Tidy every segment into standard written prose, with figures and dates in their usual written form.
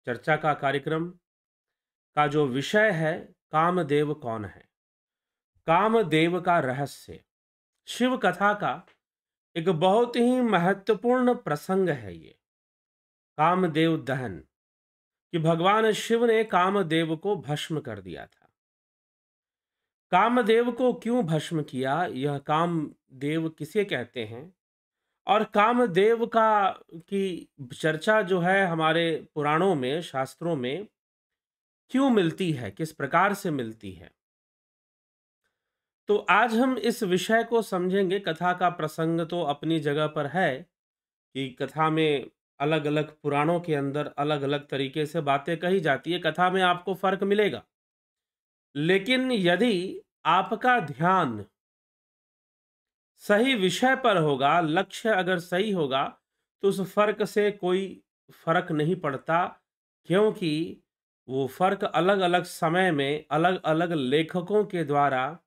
चर्चा का कार्यक्रम का जो विषय है, कामदेव कौन है? कामदेव का रहस्य। शिव कथा का एक बहुत ही महत्वपूर्ण प्रसंग है ये, कामदेव दहन, कि भगवान शिव ने कामदेव को भस्म कर दिया था। कामदेव को क्यों भस्म किया, यह कामदेव किसे कहते हैं, और कामदेव का की चर्चा जो है हमारे पुराणों में, शास्त्रों में क्यों मिलती है, किस प्रकार से मिलती है, तो आज हम इस विषय को समझेंगे। कथा का प्रसंग तो अपनी जगह पर है कि कथा में अलग अलग पुराणों के अंदर अलग अलग तरीके से बातें कही जाती है, कथा में आपको फर्क मिलेगा। लेकिन यदि आपका ध्यान सही विषय पर होगा, लक्ष्य अगर सही होगा, तो उस फर्क से कोई फर्क नहीं पड़ता, क्योंकि वो फर्क अलग अलग समय में अलग अलग लेखकों के द्वारा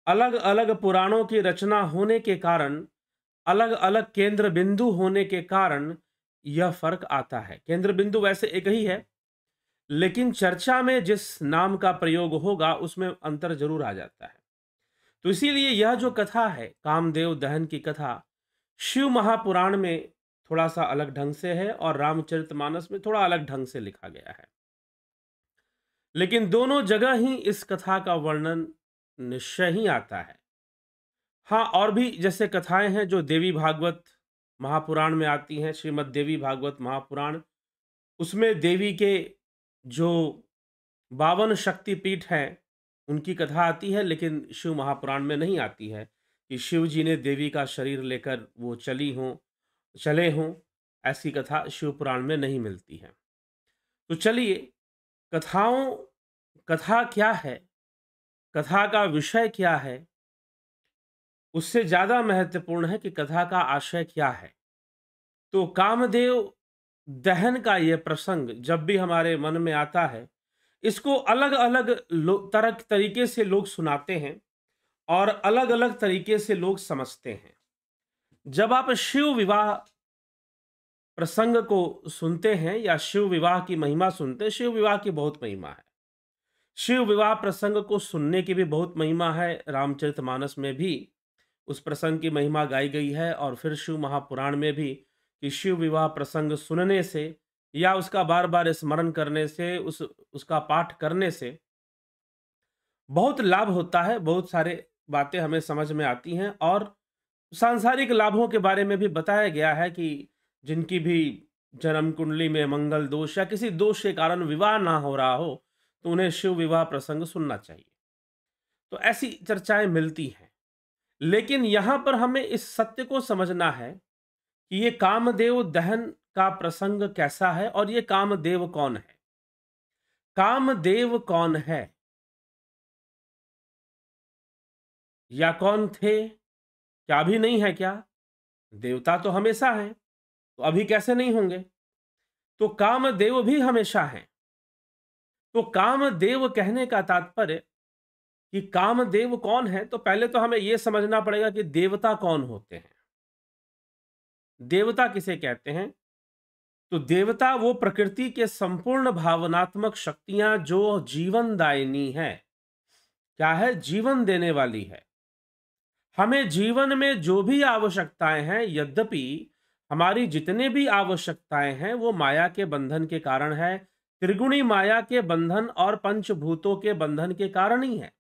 अलग अलग पुराणों की रचना होने के कारण, अलग अलग केंद्र बिंदु होने के कारण यह फर्क आता है। केंद्र बिंदु वैसे एक ही है, लेकिन चर्चा में जिस नाम का प्रयोग होगा उसमें अंतर जरूर आ जाता है। तो इसीलिए यह जो कथा है, कामदेव दहन की कथा, शिव महापुराण में थोड़ा सा अलग ढंग से है और रामचरितमानस में थोड़ा अलग ढंग से लिखा गया है, लेकिन दोनों जगह ही इस कथा का वर्णन निश्चय ही आता है। हाँ, और भी जैसे कथाएं हैं जो देवी भागवत महापुराण में आती हैं, श्रीमद् देवी भागवत महापुराण, उसमें देवी के जो 52 शक्तिपीठ हैं उनकी कथा आती है, लेकिन शिव महापुराण में नहीं आती है कि शिव जी ने देवी का शरीर लेकर वो चले हों। ऐसी कथा शिव पुराण में नहीं मिलती है। तो चलिए, कथाओं कथा क्या है, कथा का विषय क्या है, उससे ज्यादा महत्वपूर्ण है कि कथा का आशय क्या है। तो कामदेव दहन का यह प्रसंग जब भी हमारे मन में आता है, इसको अलग अलग तरह तरीके से लोग सुनाते हैं और अलग अलग तरीके से लोग समझते हैं। जब आप शिव विवाह प्रसंग को सुनते हैं या शिव विवाह की महिमा सुनते हैं, शिव विवाह की बहुत महिमा है। शिव विवाह प्रसंग को सुनने की भी बहुत महिमा है। रामचरितमानस में भी उस प्रसंग की महिमा गाई गई है, और फिर शिव महापुराण में भी कि शिव विवाह प्रसंग सुनने से या उसका बार बार स्मरण करने से, उसका पाठ करने से बहुत लाभ होता है। बहुत सारे बातें हमें समझ में आती हैं, और सांसारिक लाभों के बारे में भी बताया गया है कि जिनकी भी जन्म कुंडली में मंगल दोष या किसी दोष के कारण विवाह ना हो रहा हो, तो उन्हें शिव विवाह प्रसंग सुनना चाहिए। तो ऐसी चर्चाएं मिलती हैं, लेकिन यहां पर हमें इस सत्य को समझना है कि ये कामदेव दहन का प्रसंग कैसा है और ये कामदेव कौन है। कामदेव कौन है या कौन थे, क्या अभी नहीं है क्या? देवता तो हमेशा हैं, तो अभी कैसे नहीं होंगे? तो कामदेव भी हमेशा हैं। तो कामदेव कहने का तात्पर्य कि कामदेव कौन है, तो पहले तो हमें यह समझना पड़ेगा कि देवता कौन होते हैं। देवता किसे कहते हैं? तो देवता वो प्रकृति के संपूर्ण भावनात्मक शक्तियां जो जीवनदायिनी है। क्या है? जीवन देने वाली है। हमें जीवन में जो भी आवश्यकताएं हैं, यद्यपि हमारी जितने भी आवश्यकताएं हैं वो माया के बंधन के कारण है, त्रिगुणी माया के बंधन और पंचभूतों के बंधन के कारण ही है।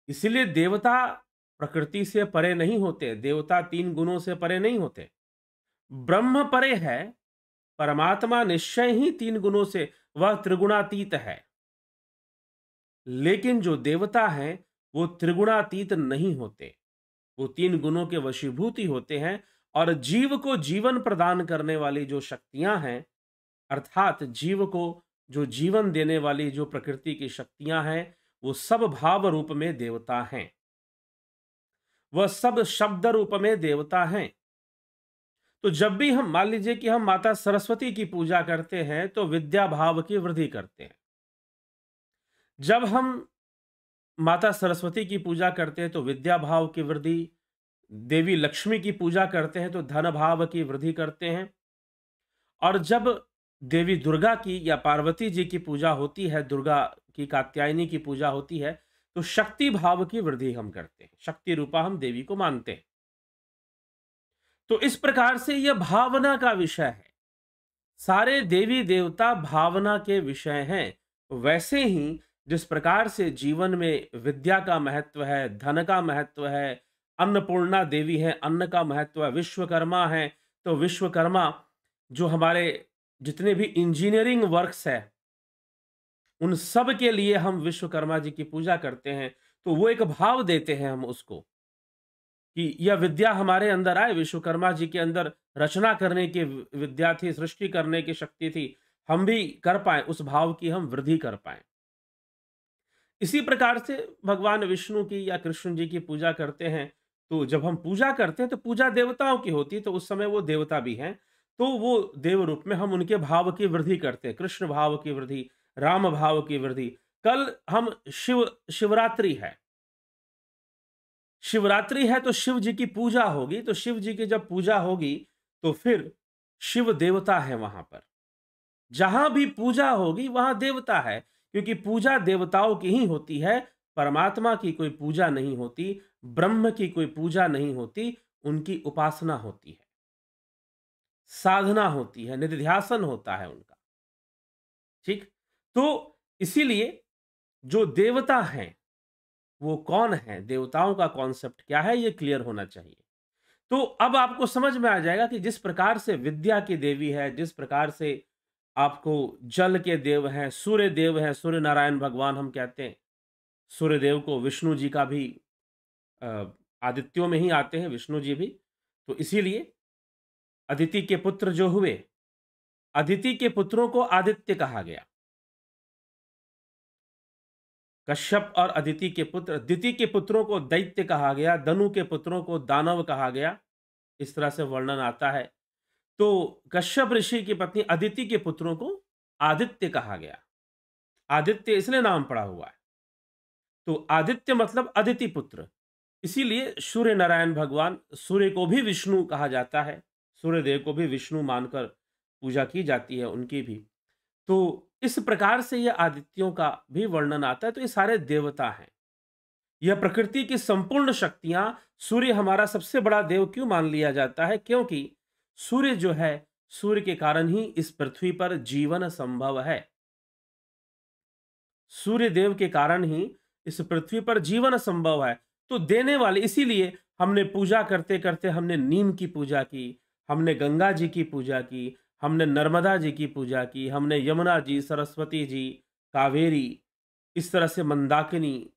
इसीलिए देवता प्रकृति से परे नहीं होते, देवता 3 गुणों से परे नहीं होते। ब्रह्म परे है, परमात्मा निश्चय ही 3 गुणों से, वह त्रिगुणातीत है। लेकिन जो देवता हैं वो त्रिगुणातीत नहीं होते, वो 3 गुणों के वशीभूत ही होते हैं। और जीव को जीवन प्रदान करने वाली जो शक्तियां हैं, अर्थात जीव को जो जीवन देने वाली जो प्रकृति की शक्तियां हैं, वो सब भाव रूप में देवता हैं, वह सब शब्द रूप में देवता हैं। तो जब भी हम मान लीजिए कि हम माता सरस्वती की पूजा करते हैं तो विद्या भाव की वृद्धि करते हैं। जब हम माता सरस्वती की पूजा करते हैं तो विद्या भाव की वृद्धि, देवी लक्ष्मी की पूजा करते हैं तो धन भाव की वृद्धि करते हैं। और जब देवी दुर्गा की या पार्वती जी की पूजा होती है, दुर्गा की कात्यायनी की पूजा होती है, तो शक्ति भाव की वृद्धि हम करते हैं, शक्ति रूपा हम देवी को मानते हैं। तो इस प्रकार से यह भावना का विषय है। सारे देवी देवता भावना के विषय हैं। वैसे ही जिस प्रकार से जीवन में विद्या का महत्व है, धन का महत्व है, अन्नपूर्णा देवी है, अन्न का महत्व है, विश्वकर्मा है, तो विश्वकर्मा जो हमारे जितने भी इंजीनियरिंग वर्क्स है, उन सब के लिए हम विश्वकर्मा जी की पूजा करते हैं। तो वो एक भाव देते हैं हम उसको कि यह विद्या हमारे अंदर आए। विश्वकर्मा जी के अंदर रचना करने की विद्या थी, सृष्टि करने की शक्ति थी, हम भी कर पाए, उस भाव की हम वृद्धि कर पाए। इसी प्रकार से भगवान विष्णु की या कृष्ण जी की पूजा करते हैं। तो जब हम पूजा करते हैं तो पूजा देवताओं की होती है, तो उस समय वो देवता भी हैं, तो वो देव रूप में हम उनके भाव की वृद्धि करते हैं। कृष्ण भाव की वृद्धि, राम भाव की वृद्धि। कल हम शिवरात्रि है, शिवरात्रि है तो शिव जी की पूजा होगी। तो शिव जी की जब पूजा होगी तो फिर शिव देवता है वहां पर। जहां भी पूजा होगी वहां देवता है, क्योंकि पूजा देवताओं की ही होती है। परमात्मा की कोई पूजा नहीं होती, ब्रह्म की कोई पूजा नहीं होती, उनकी उपासना होती है, साधना होती है, निधिध्यासन होता है उनका। ठीक। तो इसीलिए जो देवता हैं वो कौन है, देवताओं का कॉन्सेप्ट क्या है, ये क्लियर होना चाहिए। तो अब आपको समझ में आ जाएगा कि जिस प्रकार से विद्या की देवी है, जिस प्रकार से आपको जल के देव हैं, सूर्य देव हैं, सूर्य नारायण भगवान हम कहते हैं। सूर्य देव को विष्णु जी का भी अ, आदित्यों में ही आते हैं, विष्णु जी भी। तो इसीलिए अदिति के पुत्र जो हुए, अदिति के पुत्रों को आदित्य कहा गया। कश्यप और अदिति के पुत्र, दिति के पुत्रों को दैत्य कहा गया, दनु के पुत्रों को दानव कहा गया। इस तरह से वर्णन आता है। तो कश्यप ऋषि की पत्नी अदिति के पुत्रों को आदित्य कहा गया। आदित्य इसलिए नाम पड़ा हुआ है। तो आदित्य मतलब अदिति पुत्र। इसीलिए सूर्य नारायण भगवान, सूर्य को भी विष्णु कहा जाता है, सूर्य देव को भी विष्णु मानकर पूजा की जाती है उनकी भी। तो इस प्रकार से यह आदित्यों का भी वर्णन आता है। तो ये सारे देवता हैं। यह प्रकृति की संपूर्ण शक्तियां, सूर्य हमारा सबसे बड़ा देव क्यों मान लिया जाता है? क्योंकि सूर्य जो है, सूर्य के कारण ही इस पृथ्वी पर जीवन संभव है। सूर्य देव के कारण ही इस पृथ्वी पर जीवन संभव है। तो देने वाले, इसीलिए हमने पूजा करते करते हमने नीम की पूजा की, हमने गंगा जी की पूजा की, हमने नर्मदा जी की पूजा की, हमने यमुना जी, सरस्वती जी, कावेरी, इस तरह से मंदाकिनी,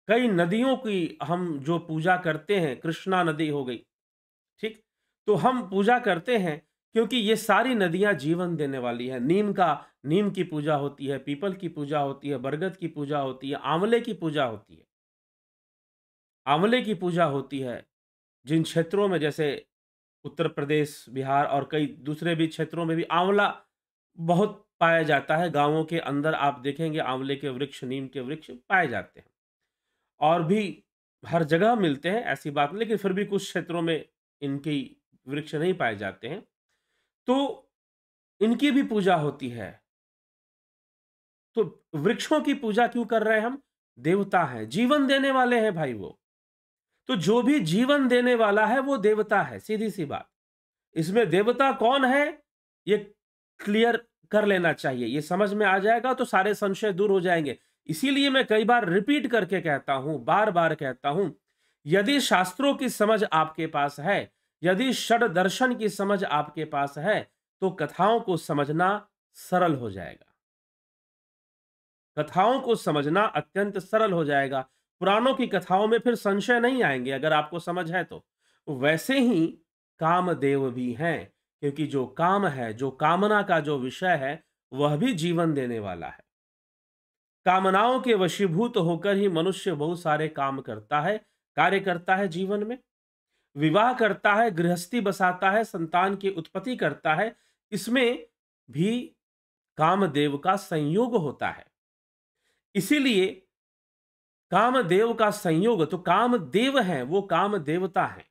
कई नदियों की हम जो पूजा करते हैं, कृष्णा नदी हो गई। ठीक। तो हम पूजा करते हैं क्योंकि ये सारी नदियां जीवन देने वाली है। नीम की पूजा होती है, पीपल की पूजा होती है, बरगद की पूजा होती है, आंवले की पूजा होती है। आंवले की पूजा होती है जिन क्षेत्रों में, जैसे उत्तर प्रदेश, बिहार और कई दूसरे भी क्षेत्रों में भी आंवला बहुत पाया जाता है। गांवों के अंदर आप देखेंगे आंवले के वृक्ष, नीम के वृक्ष पाए जाते हैं। और भी हर जगह मिलते हैं, ऐसी बात नहीं, लेकिन फिर भी कुछ क्षेत्रों में इनकी वृक्ष नहीं पाए जाते हैं। तो इनकी भी पूजा होती है। तो वृक्षों की पूजा क्यों कर रहे हैं हम? देवता हैं, जीवन देने वाले हैं भाई वो। तो जो भी जीवन देने वाला है वो देवता है, सीधी सी बात। इसमें देवता कौन है ये क्लियर कर लेना चाहिए। ये समझ में आ जाएगा तो सारे संशय दूर हो जाएंगे। इसीलिए मैं कई बार रिपीट करके कहता हूं, बार बार कहता हूं, यदि शास्त्रों की समझ आपके पास है, यदि षड दर्शन की समझ आपके पास है, तो कथाओं को समझना सरल हो जाएगा। कथाओं को समझना अत्यंत सरल हो जाएगा। पुराणों की कथाओं में फिर संशय नहीं आएंगे अगर आपको समझ है तो। वैसे ही कामदेव भी हैं, क्योंकि जो काम है, जो कामना का जो विषय है, वह भी जीवन देने वाला है। कामनाओं के वशीभूत होकर ही मनुष्य बहुत सारे काम करता है, कार्य करता है जीवन में। विवाह करता है, गृहस्थी बसाता है, संतान की उत्पत्ति करता है। इसमें भी कामदेव का संयोग होता है। इसीलिए कामदेव का संयोग, तो कामदेव हैं, वो काम देवता हैं।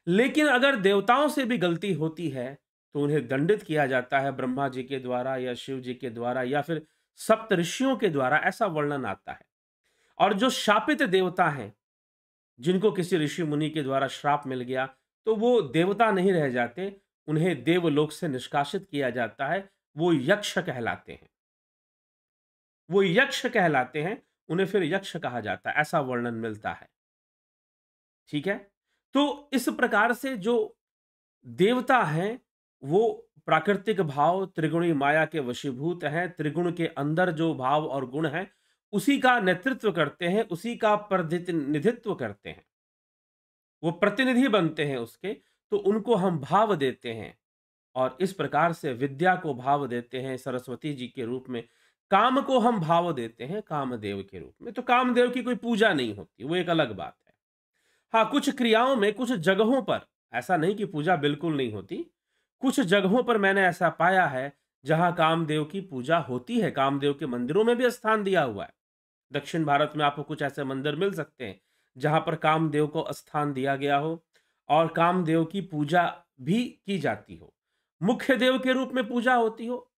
लेकिन अगर देवताओं से भी गलती होती है तो उन्हें दंडित किया जाता है ब्रह्मा जी के द्वारा या शिव जी के द्वारा या फिर सप्त ऋषियों के द्वारा, ऐसा वर्णन आता है। और जो शापित देवता हैं, जिनको किसी ऋषि मुनि के द्वारा श्राप मिल गया, तो वो देवता नहीं रह जाते, उन्हें देवलोक से निष्कासित किया जाता है। वो यक्ष कहलाते हैं। वो यक्ष कहलाते हैं, उन्हें फिर यक्ष कहा जाता है, ऐसा वर्णन मिलता है। ठीक है? तो इस प्रकार से जो देवता हैं, वो प्राकृतिक भाव त्रिगुणी माया के वशीभूत हैं। त्रिगुण के अंदर जो भाव और गुण हैं, उसी का नेतृत्व करते हैं, उसी का प्रतिनिधित्व करते हैं। वो प्रतिनिधि बनते हैं उसके, तो उनको हम भाव देते हैं। और इस प्रकार से विद्या को भाव देते हैं सरस्वती जी के रूप में। काम को हम भाव देते हैं कामदेव के रूप में। तो कामदेव की कोई पूजा नहीं होती, वो एक अलग बात है। हाँ, कुछ क्रियाओं में, कुछ जगहों पर, ऐसा नहीं कि पूजा बिल्कुल नहीं होती। कुछ जगहों पर मैंने ऐसा पाया है जहां कामदेव की पूजा होती है। कामदेव के मंदिरों में भी स्थान दिया हुआ है। दक्षिण भारत में आपको कुछ ऐसे मंदिर मिल सकते हैं जहां पर कामदेव को स्थान दिया गया हो और कामदेव की पूजा भी की जाती हो। मुख्य देव के रूप में पूजा होती हो,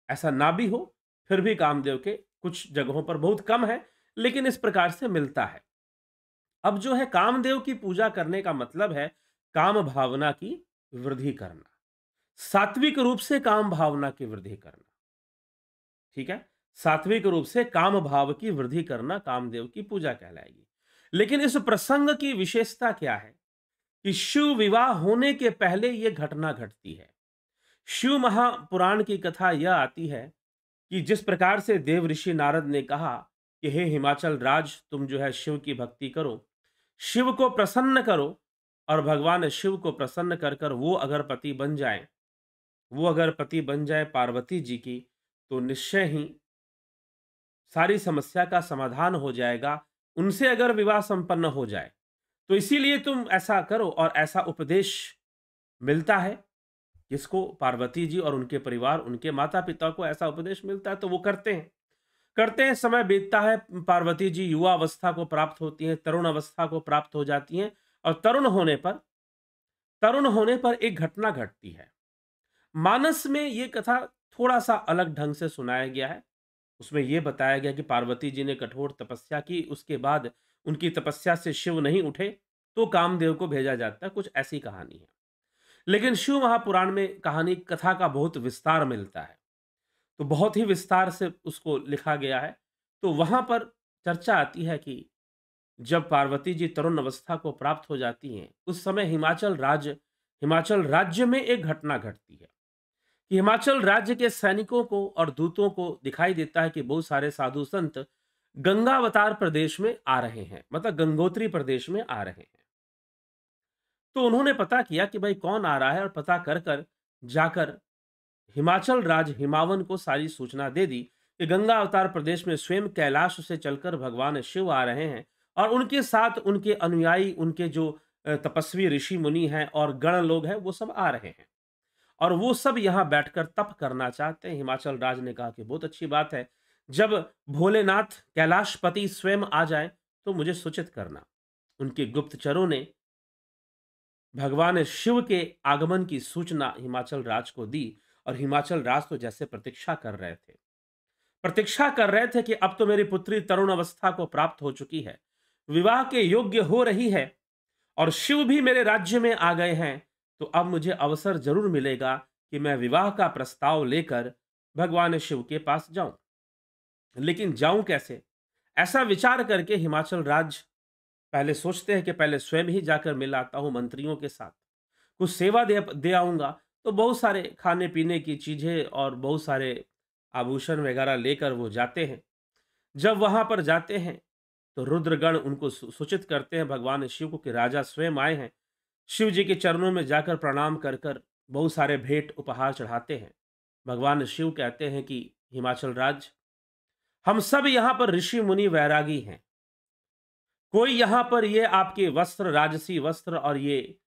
ऐसा ना भी हो, फिर भी कामदेव के कुछ जगहों पर, बहुत कम है, लेकिन इस प्रकार से मिलता है। अब जो है कामदेव की पूजा करने का मतलब है काम भावना की वृद्धि करना, सात्विक रूप से काम भावना की वृद्धि करना। ठीक है? सात्विक रूप से काम भाव की वृद्धि करना कामदेव की पूजा कहलाएगी। लेकिन इस प्रसंग की विशेषता क्या है कि शिव विवाह होने के पहले यह घटना घटती है। शिव महापुराण की कथा यह आती है कि जिस प्रकार से देव ऋषि नारद ने कहा कि हे हिमाचल राज, तुम जो है शिव की भक्ति करो, शिव को प्रसन्न करो, और भगवान शिव को प्रसन्न कर कर वो अगर पति बन जाए, वो अगर पति बन जाए पार्वती जी की, तो निश्चय ही सारी समस्या का समाधान हो जाएगा। उनसे अगर विवाह संपन्न हो जाए, तो इसीलिए तुम ऐसा करो। और ऐसा उपदेश मिलता है किसको? पार्वती जी और उनके परिवार, उनके माता पिता को ऐसा उपदेश मिलता है, तो वो करते हैं। करते हैं, समय बीतता है, पार्वती जी युवा अवस्था को प्राप्त होती हैं, तरुण अवस्था को प्राप्त हो जाती हैं। और तरुण होने पर एक घटना घटती है। मानस में ये कथा थोड़ा सा अलग ढंग से सुनाया गया है। उसमें यह बताया गया कि पार्वती जी ने कठोर तपस्या की, उसके बाद उनकी तपस्या से शिव नहीं उठे, तो कामदेव को भेजा जाता है। कुछ ऐसी कहानी है। लेकिन शिव महापुराण में कहानी कथा का बहुत विस्तार मिलता है, तो बहुत ही विस्तार से उसको लिखा गया है। तो वहां पर चर्चा आती है कि जब पार्वती जी तरुण अवस्था को प्राप्त हो जाती हैं, उस समय हिमाचल राज्य में एक घटना घटती है कि हिमाचल राज्य के सैनिकों को और दूतों को दिखाई देता है कि बहुत सारे साधु संत गंगावतार प्रदेश में आ रहे हैं, मतलब गंगोत्री प्रदेश में आ रहे हैं। तो उन्होंने पता किया कि भाई कौन आ रहा है, और पता कर कर जाकर हिमाचल राज हिमावन को सारी सूचना दे दी कि गंगा अवतार प्रदेश में स्वयं कैलाश से चलकर भगवान शिव आ रहे हैं। और उनके साथ उनके अनुयायी, उनके जो तपस्वी ऋषि मुनि हैं और गण लोग हैं, वो सब आ रहे हैं। और वो सब यहाँ बैठकर तप करना चाहते हैं। हिमाचल राज ने कहा कि बहुत अच्छी बात है, जब भोलेनाथ कैलाशपति स्वयं आ जाए तो मुझे सूचित करना। उनके गुप्तचरों ने भगवान शिव के आगमन की सूचना हिमाचल राज को दी। और हिमाचल राज तो जैसे प्रतीक्षा कर रहे थे कि अब तो मेरी पुत्री तरुण अवस्था को प्राप्त हो चुकी है, विवाह के योग्य हो रही है, और शिव भी मेरे राज्य में आ गए हैं, तो अब मुझे अवसर जरूर मिलेगा कि मैं विवाह का प्रस्ताव लेकर भगवान शिव के पास जाऊं। लेकिन जाऊं कैसे? ऐसा विचार करके हिमाचल राज पहले सोचते हैं कि पहले स्वयं ही जाकर मिल आता हूं मंत्रियों के साथ, कुछ सेवा दे आऊंगा। तो बहुत सारे खाने पीने की चीजें और बहुत सारे आभूषण वगैरह लेकर वो जाते हैं। जब वहां पर जाते हैं तो रुद्रगण उनको सूचित करते हैं भगवान शिव को कि राजा स्वयं आए हैं। शिव जी के चरणों में जाकर प्रणाम कर कर बहुत सारे भेंट उपहार चढ़ाते हैं। भगवान शिव कहते हैं कि हिमाचल राज, हम सब यहाँ पर ऋषि मुनि वैरागी हैं। कोई यहाँ पर ये आपके वस्त्र, राजसी वस्त्र, और ये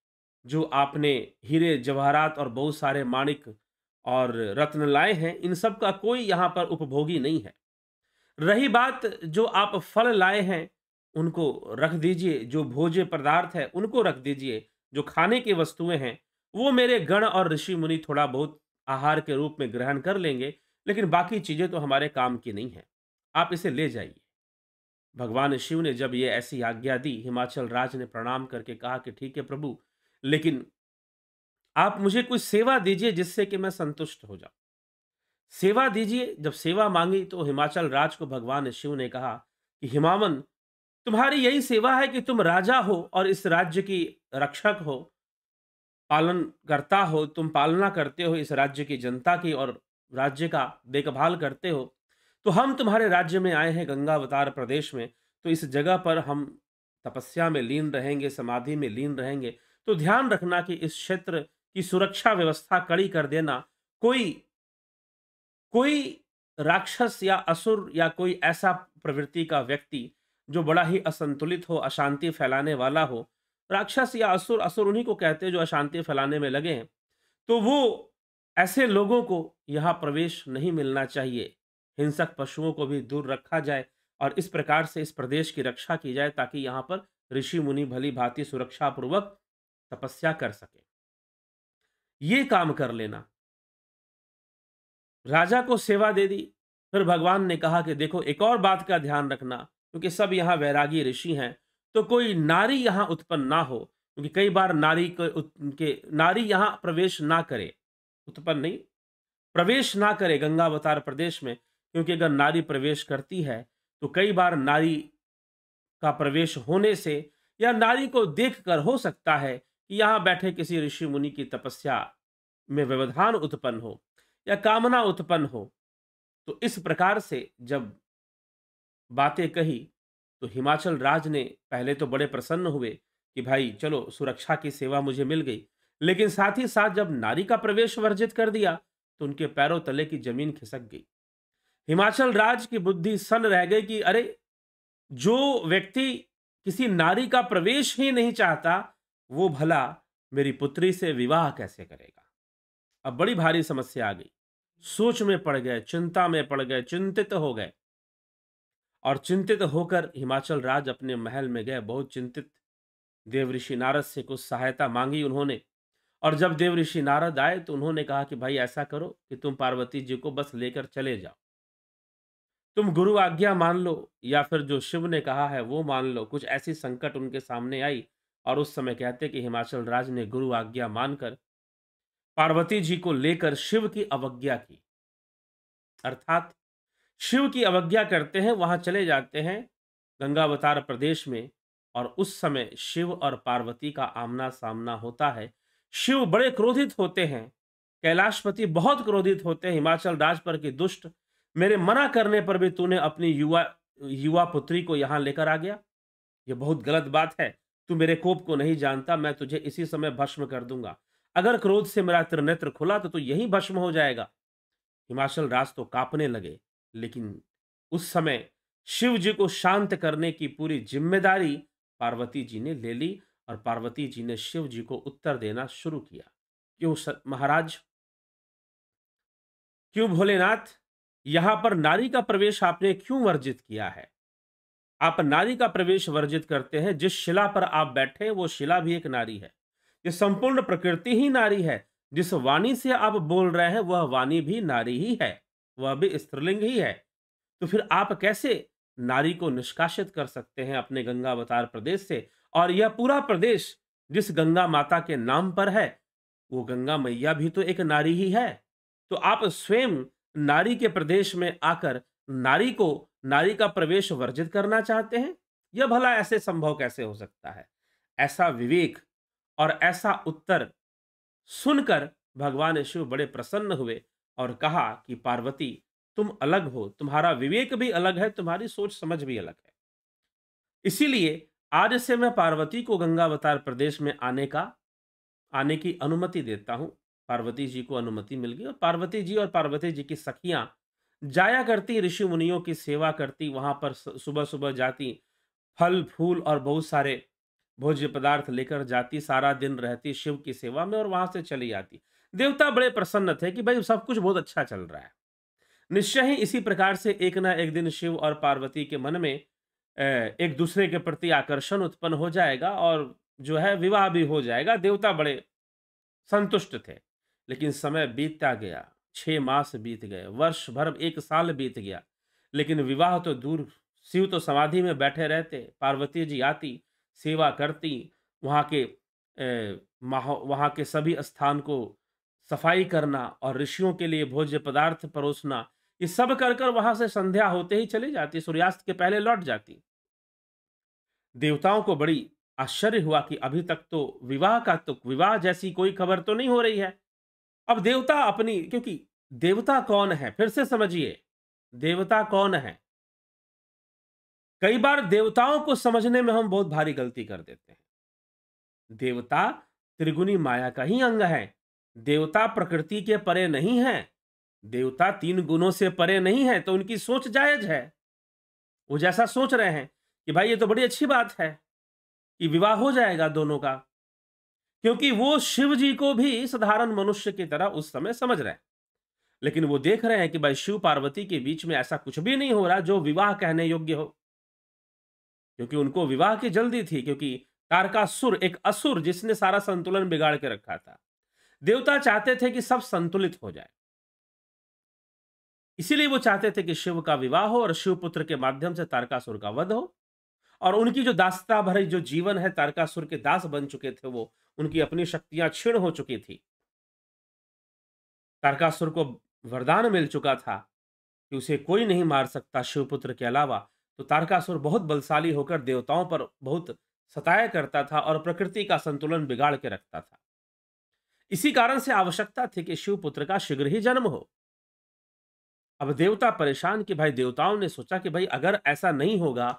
जो आपने हीरे जवाहरात और बहुत सारे माणिक और रत्न लाए हैं, इन सब का कोई यहाँ पर उपभोगी नहीं है। रही बात जो आप फल लाए हैं, उनको रख दीजिए, जो भोज्य पदार्थ है उनको रख दीजिए, जो खाने की वस्तुएं हैं वो मेरे गण और ऋषि मुनि थोड़ा बहुत आहार के रूप में ग्रहण कर लेंगे, लेकिन बाकी चीजें तो हमारे काम की नहीं है। आप इसे ले जाइए। भगवान शिव ने जब ये ऐसी आज्ञा दी, हिमाचल राज ने प्रणाम करके कहा कि ठीक है प्रभु, लेकिन आप मुझे कोई सेवा दीजिए जिससे कि मैं संतुष्ट हो जाऊं। सेवा दीजिए। जब सेवा मांगी तो हिमाचल राज को भगवान शिव ने कहा कि हिमावन, तुम्हारी यही सेवा है कि तुम राजा हो और इस राज्य की रक्षक हो, पालन करता हो, तुम पालना करते हो इस राज्य की जनता की और राज्य का देखभाल करते हो। तो हम तुम्हारे राज्य में आए हैं गंगावतार प्रदेश में, तो इस जगह पर हम तपस्या में लीन रहेंगे, समाधि में लीन रहेंगे। तो ध्यान रखना कि इस क्षेत्र की सुरक्षा व्यवस्था कड़ी कर देना। कोई कोई राक्षस या असुर या कोई ऐसा प्रवृत्ति का व्यक्ति जो बड़ा ही असंतुलित हो, अशांति फैलाने वाला हो, राक्षस या असुर, असुर उन्हीं को कहते हैं जो अशांति फैलाने में लगे हैं, तो वो ऐसे लोगों को यहाँ प्रवेश नहीं मिलना चाहिए। हिंसक पशुओं को भी दूर रखा जाए और इस प्रकार से इस प्रदेश की रक्षा की जाए ताकि यहाँ पर ऋषि मुनि भली भांति सुरक्षा पूर्वक तपस्या कर सके। ये काम कर लेना। राजा को सेवा दे दी। फिर भगवान ने कहा कि देखो एक और बात का ध्यान रखना, क्योंकि सब यहाँ वैरागी ऋषि हैं, तो कोई नारी यहाँ उत्पन्न ना हो, क्योंकि कई बार नारी यहाँ प्रवेश ना करे, उत्पन्न नहीं, प्रवेश ना करे गंगावतार प्रदेश में, क्योंकि अगर नारी प्रवेश करती है तो कई बार नारी का प्रवेश होने से या नारी को देखकर हो सकता है कि यहाँ बैठे किसी ऋषि मुनि की तपस्या में व्यवधान उत्पन्न हो या कामना उत्पन्न हो। तो इस प्रकार से जब बातें कही तो हिमाचल राज ने पहले तो बड़े प्रसन्न हुए कि भाई चलो सुरक्षा की सेवा मुझे मिल गई, लेकिन साथ ही साथ जब नारी का प्रवेश वर्जित कर दिया तो उनके पैरों तले की जमीन खिसक गई। हिमाचल राज की बुद्धि सन्न रह गई कि अरे, जो व्यक्ति किसी नारी का प्रवेश ही नहीं चाहता, वो भला मेरी पुत्री से विवाह कैसे करेगा। अब बड़ी भारी समस्या आ गई। सोच में पड़ गए, चिंता में पड़ गए, चिंतित हो गए और चिंतित होकर हिमाचल राज अपने महल में गए, बहुत चिंतित। देवऋषि नारद से कुछ सहायता मांगी उन्होंने, और जब देवऋषि नारद आए तो उन्होंने कहा कि भाई ऐसा करो कि तुम पार्वती जी को बस लेकर चले जाओ, तुम गुरु आज्ञा मान लो या फिर जो शिव ने कहा है वो मान लो। कुछ ऐसी संकट उनके सामने आई और उस समय कहते कि हिमाचल राज ने गुरु आज्ञा मानकर पार्वती जी को लेकर शिव की अवज्ञा की, अर्थात शिव की अवज्ञा करते हैं, वहां चले जाते हैं गंगावतार प्रदेश में। और उस समय शिव और पार्वती का आमना सामना होता है। शिव बड़े क्रोधित होते हैं, कैलाशपति बहुत क्रोधित होते हैं हिमाचल राज पर कि दुष्ट, मेरे मना करने पर भी तूने अपनी युवा युवा पुत्री को यहां लेकर आ गया, यह बहुत गलत बात है। तू मेरे कोप को नहीं जानता, मैं तुझे इसी समय भस्म कर दूंगा। अगर क्रोध से मेरा त्रिनेत्र खुला तो तू यहीं भस्म हो जाएगा। हिमाचल राज तो कांपने लगे, लेकिन उस समय शिव जी को शांत करने की पूरी जिम्मेदारी पार्वती जी ने ले ली और पार्वती जी ने शिव जी को उत्तर देना शुरू किया। क्यों महाराज, क्यों भोलेनाथ, यहां पर नारी का प्रवेश आपने क्यों वर्जित किया है? आप नारी का प्रवेश वर्जित करते हैं, जिस शिला पर आप बैठे वो शिला भी एक नारी है, ये संपूर्ण प्रकृति ही नारी है। जिस वाणी से आप बोल रहे हैं वह वाणी भी नारी ही है, वह भी स्त्रीलिंग ही है। तो फिर आप कैसे नारी को निष्कासित कर सकते हैं अपने गंगावतार प्रदेश से? और यह पूरा प्रदेश जिस गंगा माता के नाम पर है, वो गंगा मैया भी तो एक नारी ही है। तो आप स्वयं नारी के प्रदेश में आकर नारी का प्रवेश वर्जित करना चाहते हैं? यह भला ऐसे संभव कैसे हो सकता है? ऐसा विवेक और ऐसा उत्तर सुनकर भगवान शिव बड़े प्रसन्न हुए और कहा कि पार्वती, तुम अलग हो, तुम्हारा विवेक भी अलग है, तुम्हारी सोच समझ भी अलग है। इसीलिए आज से मैं पार्वती को गंगावतार प्रदेश में आने की अनुमति देता हूं। पार्वती जी को अनुमति मिल गई और पार्वती जी और पार्वती जी की सखियां जाया करती, ऋषि मुनियों की सेवा करती, वहां पर सुबह सुबह जाती, फल फूल और बहुत सारे भोज्य पदार्थ लेकर जाती, सारा दिन रहती शिव की सेवा में और वहां से चली आती। देवता बड़े प्रसन्न थे कि भाई सब कुछ बहुत अच्छा चल रहा है। निश्चय ही इसी प्रकार से एक ना एक दिन शिव और पार्वती के मन में एक दूसरे के प्रति आकर्षण उत्पन्न हो जाएगा और जो है विवाह भी हो जाएगा। देवता बड़े संतुष्ट थे। लेकिन समय बीतता गया, 6 मास बीत गए, वर्ष भर 1 साल बीत गया, लेकिन विवाह तो दूर, शिव तो समाधि में बैठे रहते, पार्वती जी आती, सेवा करती, वहाँ के वहाँ के सभी स्थान को सफाई करना और ऋषियों के लिए भोज्य पदार्थ परोसना, ये सब कर कर वहाँ से संध्या होते ही चली जाती, सूर्यास्त के पहले लौट जाती। देवताओं को बड़ी आश्चर्य हुआ कि अभी तक तो विवाह जैसी कोई खबर तो नहीं हो रही है। अब देवता अपनी, क्योंकि देवता कौन है? फिर से समझिए, देवता कौन है? कई बार देवताओं को समझने में हम बहुत भारी गलती कर देते हैं। देवता त्रिगुणी माया का ही अंग है। देवता प्रकृति के परे नहीं है। देवता 3 गुणों से परे नहीं है, तो उनकी सोच जायज है। वो जैसा सोच रहे हैं कि भाई ये तो बड़ी अच्छी बात है कि विवाह हो जाएगा दोनों का, क्योंकि वो शिव जी को भी साधारण मनुष्य की तरह उस समय समझ रहे हैं। लेकिन वो देख रहे हैं कि भाई शिव पार्वती के बीच में ऐसा कुछ भी नहीं हो रहा जो विवाह कहने योग्य हो, क्योंकि उनको विवाह की जल्दी थी, क्योंकि तारकासुर एक असुर जिसने सारा संतुलन बिगाड़ के रखा था। देवता चाहते थे कि सब संतुलित हो जाए, इसीलिए वो चाहते थे कि शिव का विवाह हो और शिवपुत्र के माध्यम से तारकासुर का वध हो, और उनकी जो दासता भरी जो जीवन है, तारकासुर के दास बन चुके थे वो, उनकी अपनी शक्तियां क्षीण हो चुकी थी। तारकासुर को वरदान मिल चुका था कि उसे कोई नहीं मार सकता शिवपुत्र के अलावा। तो तारकासुर बहुत बलशाली होकर देवताओं पर बहुत सताया करता था और प्रकृति का संतुलन बिगाड़ के रखता था। इसी कारण से आवश्यकता थी कि शिवपुत्र का शीघ्र ही जन्म हो। अब देवता परेशान कि भाई, देवताओं ने सोचा कि भाई अगर ऐसा नहीं होगा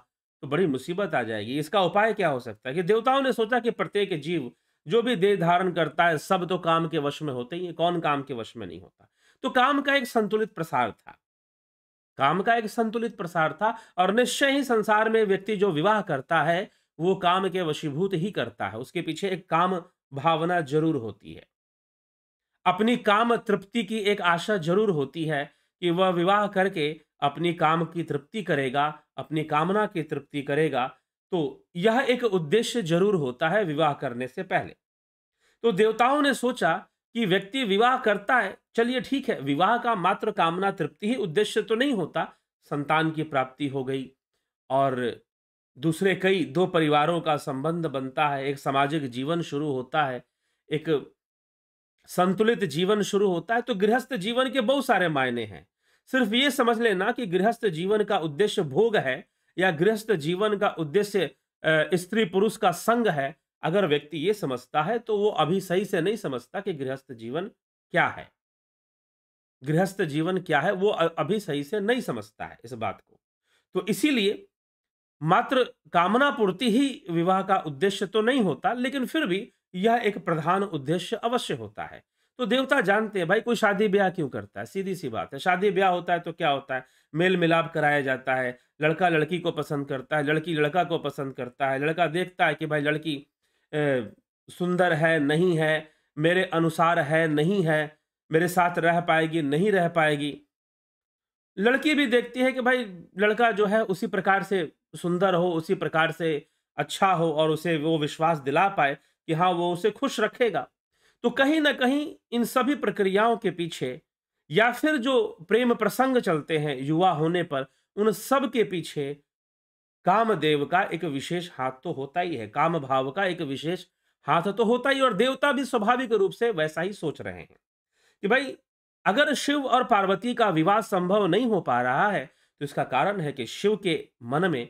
तो बड़ी मुसीबत आ जाएगी, इसका उपाय क्या हो सकता है? कि देवताओं ने सोचा कि प्रत्येक जीव जो भी देह धारण करता है सब तो काम के वश में होते ही है, कौन काम के वश में नहीं होता। तो काम का एक संतुलित प्रसार था, काम का एक संतुलित प्रसार था, और निश्चय ही संसार में व्यक्ति जो विवाह करता है वो काम के वशीभूत ही करता है, उसके पीछे एक काम भावना जरूर होती है, अपनी काम तृप्ति की एक आशा जरूर होती है कि वह विवाह करके अपनी काम की तृप्ति करेगा, अपनी कामना की तृप्ति करेगा। तो यह एक उद्देश्य जरूर होता है विवाह करने से पहले। तो देवताओं ने सोचा कि व्यक्ति विवाह करता है, चलिए ठीक है, विवाह का मात्र कामना तृप्ति ही उद्देश्य तो नहीं होता, संतान की प्राप्ति हो गई और दूसरे कई 2 परिवारों का संबंध बनता है, एक सामाजिक जीवन शुरू होता है, एक संतुलित जीवन शुरू होता है। तो गृहस्थ जीवन के बहुत सारे मायने हैं। सिर्फ ये समझ लेना कि गृहस्थ जीवन का उद्देश्य भोग है या गृहस्थ जीवन का उद्देश्य स्त्री पुरुष का संग है, अगर व्यक्ति ये समझता है तो वो अभी सही से नहीं समझता कि गृहस्थ जीवन क्या है। गृहस्थ जीवन क्या है वो अभी सही से नहीं समझता है इस बात को। तो इसीलिए मात्र कामना पूर्ति ही विवाह का उद्देश्य तो नहीं होता, लेकिन फिर भी यह एक प्रधान उद्देश्य अवश्य होता है। तो देवता जानते हैं भाई, कोई शादी ब्याह क्यों करता है? सीधी सी बात है, शादी ब्याह होता है तो क्या होता है? मेल मिलाप कराया जाता है, लड़का लड़की को पसंद करता है, लड़की लड़का को पसंद करता है, लड़का देखता है कि भाई लड़की सुंदर है नहीं है, मेरे अनुसार है नहीं है, मेरे साथ रह पाएगी नहीं रह पाएगी। लड़की भी देखती है कि भाई लड़का जो है उसी प्रकार से सुंदर हो, उसी प्रकार से अच्छा हो, और उसे वो विश्वास दिला पाए कि हाँ वो उसे खुश रखेगा। तो कहीं ना कहीं इन सभी प्रक्रियाओं के पीछे, या फिर जो प्रेम प्रसंग चलते हैं युवा होने पर, उन सब के पीछे कामदेव का एक विशेष हाथ तो होता ही है, काम भाव का एक विशेष हाथ तो होता ही। और देवता भी स्वाभाविक रूप से वैसा ही सोच रहे हैं कि भाई अगर शिव और पार्वती का विवाह संभव नहीं हो पा रहा है तो इसका कारण है कि शिव के मन में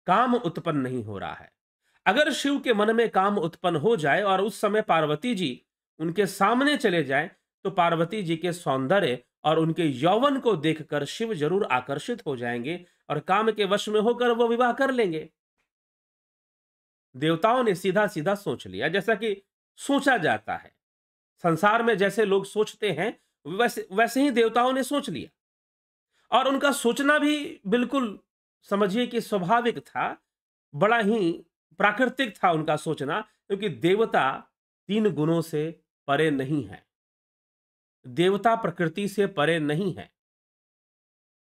काम उत्पन्न नहीं हो रहा है। अगर शिव के मन में काम उत्पन्न हो जाए और उस समय पार्वती जी उनके सामने चले जाएं, तो पार्वती जी के सौंदर्य और उनके यौवन को देखकर शिव जरूर आकर्षित हो जाएंगे और काम के वश में होकर वो विवाह कर लेंगे। देवताओं ने सीधा सीधा सोच लिया, जैसा कि सोचा जाता है संसार में, जैसे लोग सोचते हैं वैसे वैसे ही देवताओं ने सोच लिया। और उनका सोचना भी बिल्कुल समझिए कि स्वाभाविक था, बड़ा ही प्राकृतिक था उनका सोचना, क्योंकि देवता 3 गुणों से परे नहीं है, देवता प्रकृति से परे नहीं है।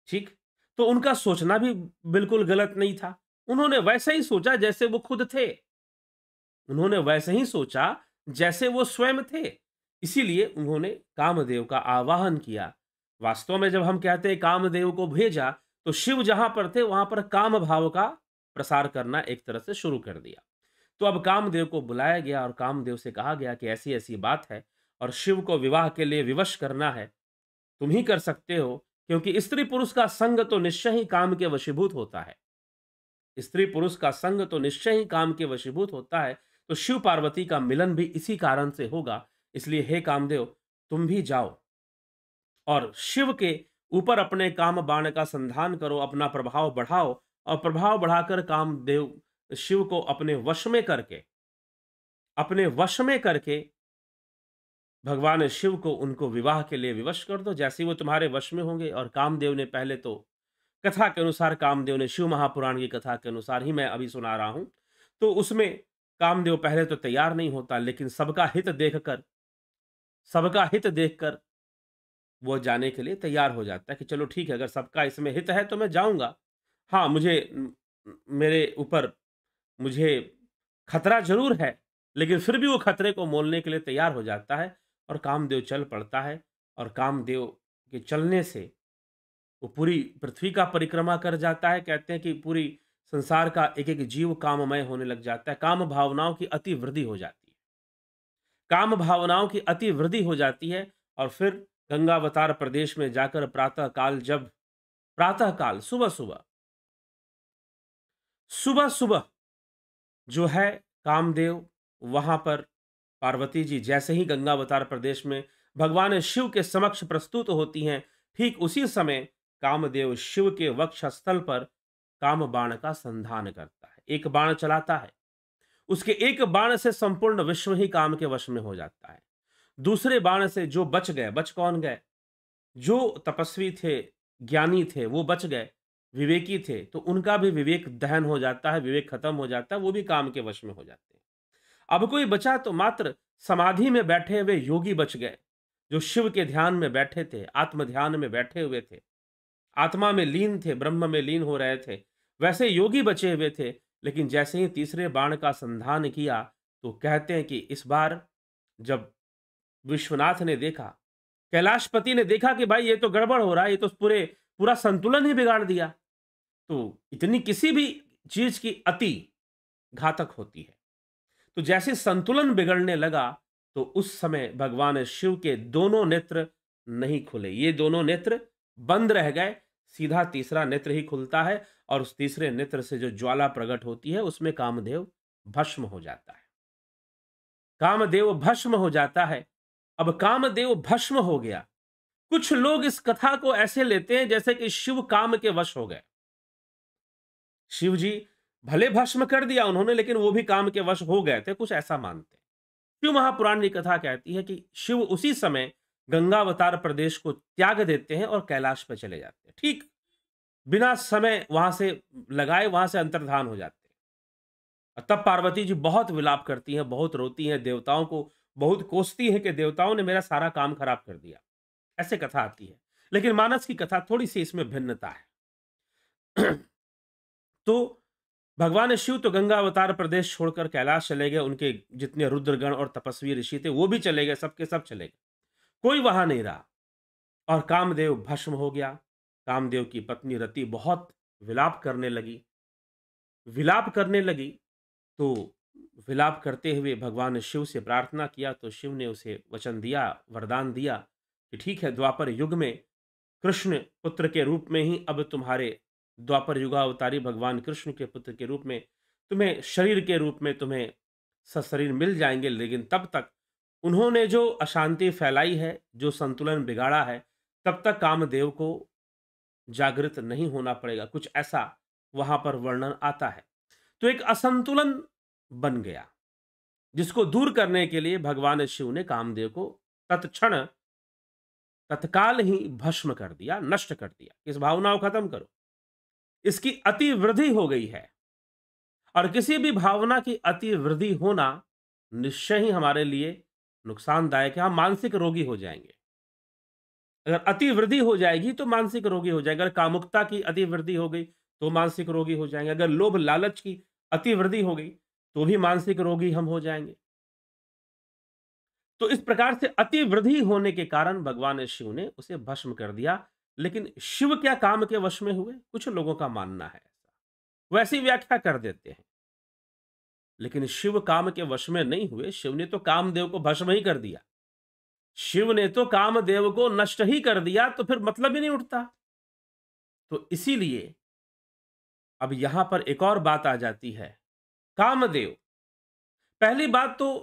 ठीक, तो उनका सोचना भी बिल्कुल गलत नहीं था। उन्होंने वैसे ही सोचा जैसे वो खुद थे, उन्होंने वैसे ही सोचा जैसे वो स्वयं थे। इसीलिए उन्होंने कामदेव का आवाहन किया। वास्तव में जब हम कहते हैं कामदेव को भेजा, तो शिव जहां पर थे वहां पर काम भाव का प्रसार करना एक तरह से शुरू कर दिया। तो अब कामदेव को बुलाया गया और कामदेव से कहा गया कि ऐसी ऐसी बात है और शिव को विवाह के लिए विवश करना है। तुम ही कर सकते हो, क्योंकि स्त्री पुरुष का संग तो निश्चय ही काम के वशीभूत होता है। स्त्री पुरुष का संग तो निश्चय ही काम के वशीभूत होता है। तो शिव पार्वती का मिलन भी इसी कारण से होगा। इसलिए हे कामदेव, तुम भी जाओ और शिव के ऊपर अपने काम बाण का संधान करो, अपना प्रभाव बढ़ाओ और प्रभाव बढ़ाकर कामदेव शिव को अपने वश में करके भगवान शिव को उनको विवाह के लिए विवश कर दो। जैसे ही वो तुम्हारे वश में होंगे, और कामदेव ने पहले तो कथा के अनुसार, कामदेव ने शिव महापुराण की कथा के अनुसार ही मैं अभी सुना रहा हूं, तो उसमें कामदेव पहले तो तैयार नहीं होता, लेकिन सबका हित देखकर वो जाने के लिए तैयार हो जाता है कि चलो ठीक है, अगर सबका इसमें हित है तो मैं जाऊंगा। हाँ, मेरे ऊपर मुझे खतरा जरूर है, लेकिन फिर भी वो खतरे को मोलने के लिए तैयार हो जाता है और कामदेव चल पड़ता है। और कामदेव के चलने से वो पूरी पृथ्वी का परिक्रमा कर जाता है। कहते हैं कि पूरी संसार का एक एक जीव काममय होने लग जाता है। काम भावनाओं की अति वृद्धि हो जाती है। काम भावनाओं की अति वृद्धि हो जाती है और फिर गंगावतार प्रदेश में जाकर प्रातः काल सुबह सुबह जो है, कामदेव वहां पर पार्वती जी जैसे ही गंगावतार प्रदेश में भगवान शिव के समक्ष प्रस्तुत होती हैं, ठीक उसी समय कामदेव शिव के वक्षस्थल पर काम बाण का संधान करता है। एक बाण चलाता है, उसके एक बाण से संपूर्ण विश्व ही काम के वश में हो जाता है। दूसरे बाण से जो बच गए, बच कौन गए? जो तपस्वी थे, ज्ञानी थे, वो बच गए, विवेकी थे, तो उनका भी विवेक दहन हो जाता है, विवेक खत्म हो जाता है, वो भी काम के वश में हो जाते हैं। अब कोई बचा तो मात्र समाधि में बैठे हुए योगी बच गए, जो शिव के ध्यान में बैठे थे, आत्म ध्यान में बैठे हुए थे, आत्मा में लीन थे, ब्रह्म में लीन हो रहे थे। वैसे योगी बचे हुए थे। लेकिन जैसे ही तीसरे बाण का संधान किया, तो कहते हैं कि इस बार जब विश्वनाथ ने देखा, कैलाशपति ने देखा कि भाई ये तो गड़बड़ हो रहा है, ये तो पूरा संतुलन ही बिगाड़ दिया। तो इतनी किसी भी चीज की अति घातक होती है। तो जैसे संतुलन बिगड़ने लगा, तो उस समय भगवान शिव के दोनों नेत्र नहीं खुले, ये दोनों नेत्र बंद रह गए। सीधा तीसरा नेत्र ही खुलता है और उस तीसरे नेत्र से जो ज्वाला प्रकट होती है, उसमें कामदेव भस्म हो जाता है। कामदेव भस्म हो जाता है। अब कामदेव भस्म हो गया। कुछ लोग इस कथा को ऐसे लेते हैं जैसे कि शिव काम के वश हो गए। शिव जी भले भस्म कर दिया उन्होंने, लेकिन वो भी काम के वश हो गए थे, कुछ ऐसा मानते हैं। शिव महापुराण की कथा कहती है कि शिव उसी समय गंगावतार प्रदेश को त्याग देते हैं और कैलाश पर चले जाते हैं। ठीक बिना समय वहां से लगाए वहां से अंतर्धान हो जाते हैं। और तब पार्वती जी बहुत विलाप करती हैं, बहुत रोती हैं, देवताओं को बहुत कोसती हैं कि देवताओं ने मेरा सारा काम खराब कर दिया। ऐसे कथा आती है। लेकिन मानस की कथा थोड़ी सी इसमें भिन्नता है। तो भगवान शिव तो गंगा अवतार प्रदेश छोड़कर कैलाश चले गए। उनके जितने रुद्रगण और तपस्वी ऋषि थे वो भी चले गए, सबके सब चले गए, कोई वहां नहीं रहा। और कामदेव भस्म हो गया। कामदेव की पत्नी रति बहुत विलाप करने लगी। विलाप करने लगी तो विलाप करते हुए भगवान शिव से प्रार्थना किया, तो शिव ने उसे वचन दिया, वरदान दिया कि ठीक है, द्वापर युग में कृष्ण पुत्र के रूप में ही अब तुम्हारे द्वापर युगावतारी भगवान कृष्ण के पुत्र के रूप में तुम्हें शरीर के रूप में तुम्हें सशरीर मिल जाएंगे। लेकिन तब तक उन्होंने जो अशांति फैलाई है, जो संतुलन बिगाड़ा है, तब तक कामदेव को जागृत नहीं होना पड़ेगा। कुछ ऐसा वहां पर वर्णन आता है। तो एक असंतुलन बन गया, जिसको दूर करने के लिए भगवान शिव ने कामदेव को तत्काल ही भस्म कर दिया, नष्ट कर दिया। इस भावना को खत्म करो, इसकी अति वृद्धि हो गई है। और किसी भी भावना की अति वृद्धि होना निश्चय ही हमारे लिए नुकसानदायक है। हम मानसिक रोगी हो जाएंगे। अगर अति वृद्धि हो जाएगी तो मानसिक रोगी हो जाएंगे। अगर कामुकता की अति वृद्धि हो गई तो मानसिक रोगी हो जाएंगे। अगर लोभ लालच की अति वृद्धि हो गई तो भी मानसिक रोगी हम हो जाएंगे। तो इस प्रकार से अति वृद्धि होने के कारण भगवान शिव ने उसे भस्म कर दिया। लेकिन शिव क्या काम के वश में हुए? कुछ लोगों का मानना है ऐसा। वैसी व्याख्या कर देते हैं। लेकिन शिव काम के वश में नहीं हुए, शिव ने तो कामदेव को भस्म ही कर दिया। शिव ने तो कामदेव को नष्ट ही कर दिया, तो फिर मतलब ही नहीं उठता। तो इसीलिए अब यहां पर एक और बात आ जाती है। कामदेव, पहली बात तो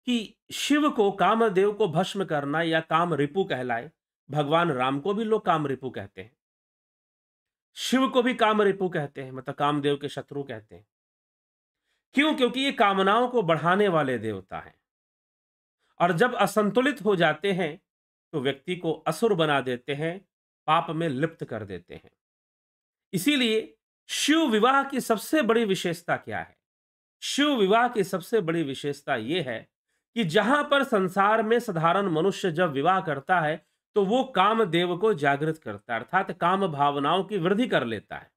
कि शिव को कामदेव को भस्म करना या काम रिपु कहलाए। भगवान राम को भी लोग काम रिपु कहते हैं, शिव को भी काम रिपु कहते हैं, मतलब कामदेव के शत्रु कहते हैं। क्यों? क्योंकि ये कामनाओं को बढ़ाने वाले देवता हैं, और जब असंतुलित हो जाते हैं तो व्यक्ति को असुर बना देते हैं, पाप में लिप्त कर देते हैं। इसीलिए शिव विवाह की सबसे बड़ी विशेषता क्या है? शिव विवाह की सबसे बड़ी विशेषता यह है कि जहां पर संसार में साधारण मनुष्य जब विवाह करता है तो वो कामदेव को जागृत करता है, अर्थात काम भावनाओं की वृद्धि कर लेता है,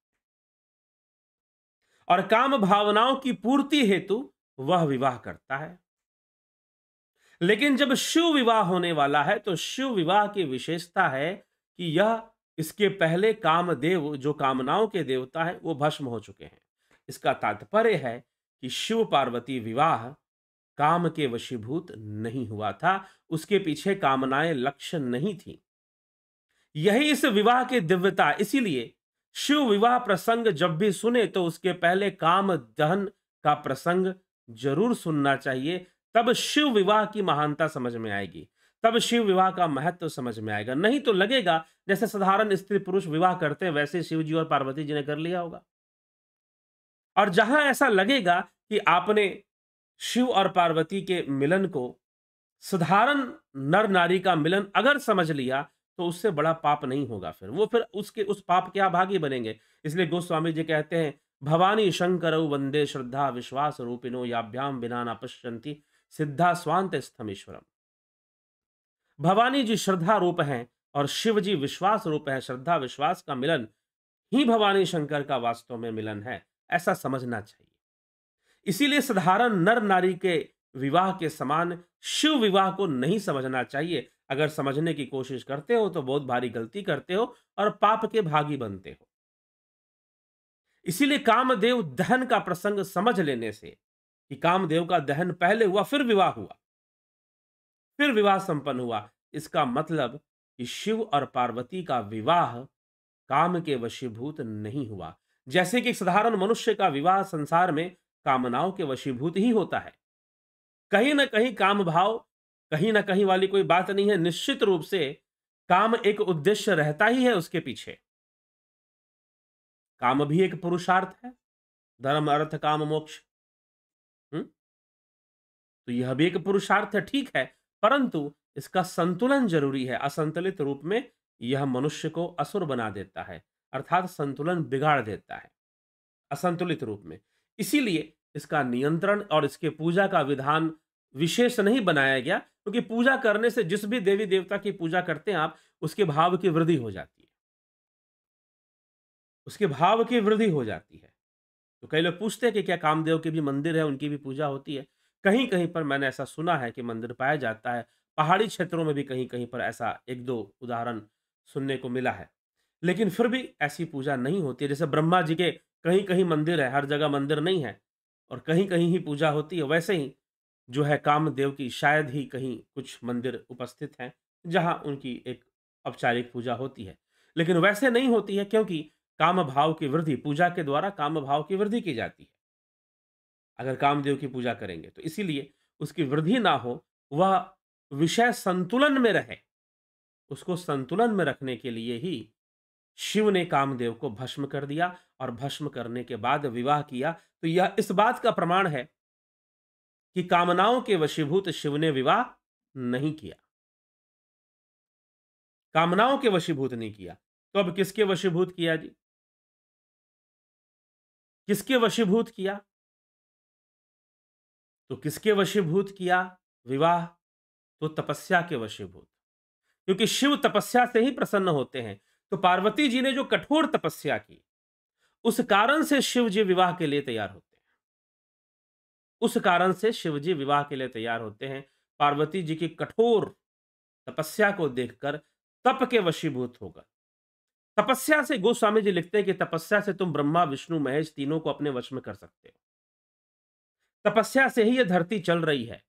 और काम भावनाओं की पूर्ति हेतु वह विवाह करता है। लेकिन जब शिव विवाह होने वाला है तो शिव विवाह की विशेषता है कि यह, इसके पहले कामदेव जो कामनाओं के देवता हैं वो भस्म हो चुके हैं। इसका तात्पर्य है कि शिव पार्वती विवाह काम के वशीभूत नहीं हुआ था, उसके पीछे कामनाएं लक्ष्य नहीं थी। यही इस विवाह की दिव्यता। इसीलिए शिव विवाह प्रसंग जब भी सुने तो उसके पहले काम दहन का प्रसंग जरूर सुनना चाहिए। तब शिव विवाह की महानता समझ में आएगी, तब शिव विवाह का महत्व समझ में आएगा। नहीं तो लगेगा जैसे साधारण स्त्री पुरुष विवाह करते हैं वैसे शिव जी और पार्वती जी ने कर लिया होगा। और जहां ऐसा लगेगा कि आपने शिव और पार्वती के मिलन को साधारण नर नारी का मिलन अगर समझ लिया तो उससे बड़ा पाप नहीं होगा। फिर उसके उस पाप के अभागी बनेंगे। इसलिए गोस्वामी जी कहते हैं, भवानी शंकरौ वंदे श्रद्धा विश्वास रूपिणो याभ्याम बिना न पश्यन्ति सिद्धा स्वांत स्थमीश्वरम। भवानी जी श्रद्धा रूप हैं और शिव जी विश्वास रूप है। श्रद्धा विश्वास का मिलन ही भवानी शंकर का वास्तव में मिलन है, ऐसा समझना चाहिए। इसीलिए साधारण नर नारी के विवाह के समान शिव विवाह को नहीं समझना चाहिए। अगर समझने की कोशिश करते हो तो बहुत भारी गलती करते हो और पाप के भागी बनते हो। इसीलिए कामदेव दहन का प्रसंग समझ लेने से, कि कामदेव का दहन पहले हुआ फिर विवाह हुआ, फिर विवाह संपन्न हुआ, इसका मतलब कि शिव और पार्वती का विवाह काम के वशीभूत नहीं हुआ। जैसे कि साधारण मनुष्य का विवाह संसार में कामनाओं के वशीभूत ही होता है। कहीं ना कहीं काम भाव, कहीं ना कहीं वाली कोई बात नहीं है। निश्चित रूप से काम एक उद्देश्य रहता ही है उसके पीछे। काम भी एक पुरुषार्थ है, धर्म अर्थ काम मोक्ष। हम्म? तो यह भी एक पुरुषार्थ है, ठीक है, परंतु इसका संतुलन जरूरी है। असंतुलित रूप में यह मनुष्य को असुर बना देता है, अर्थात संतुलन बिगाड़ देता है असंतुलित रूप में। इसीलिए इसका नियंत्रण और इसके पूजा का विधान विशेष नहीं बनाया गया, क्योंकि पूजा करने से जिस भी देवी देवता की पूजा करते हैं आप, उसके भाव की वृद्धि हो जाती है, उसके भाव की वृद्धि हो जाती है। तो कई लोग पूछते हैं कि क्या कामदेव के भी मंदिर है, उनकी भी पूजा होती है? कहीं कहीं पर मैंने ऐसा सुना है कि मंदिर पाया जाता है। पहाड़ी क्षेत्रों में भी कहीं कहीं पर ऐसा एक दो उदाहरण सुनने को मिला है। लेकिन फिर भी ऐसी पूजा नहीं होती है। जैसे ब्रह्मा जी के कहीं कहीं मंदिर है, हर जगह मंदिर नहीं है, और कहीं कहीं ही पूजा होती है, वैसे ही जो है कामदेव की शायद ही कहीं कुछ मंदिर उपस्थित हैं जहां उनकी एक औपचारिक पूजा होती है। लेकिन वैसे नहीं होती है, क्योंकि काम भाव की वृद्धि, पूजा के द्वारा काम भाव की वृद्धि की जाती है अगर कामदेव की पूजा करेंगे तो। इसीलिए उसकी वृद्धि ना हो, वह विषय संतुलन में रहे, उसको संतुलन में रखने के लिए ही शिव ने कामदेव को भस्म कर दिया, और भस्म करने के बाद विवाह किया। तो यह इस बात का प्रमाण है कि कामनाओं के वशीभूत शिव ने विवाह नहीं किया, कामनाओं के वशीभूत नहीं किया। तो अब किसके वशीभूत किया जी? किसके वशीभूत किया? तो किसके वशीभूत किया विवाह? तो तपस्या के वशीभूत, क्योंकि शिव तपस्या से ही प्रसन्न होते हैं। तो पार्वती जी ने जो कठोर तपस्या की, उस कारण से शिव जी विवाह के लिए तैयार होते हैं, उस कारण से शिव जी विवाह के लिए तैयार होते हैं। पार्वती जी की कठोर तपस्या को देखकर तप के वशीभूत होगा। तपस्या से गोस्वामी जी लिखते हैं कि तपस्या से तुम ब्रह्मा, विष्णु, महेश तीनों को अपने वश में कर सकते हो। तपस्या से ही ये धरती चल रही है।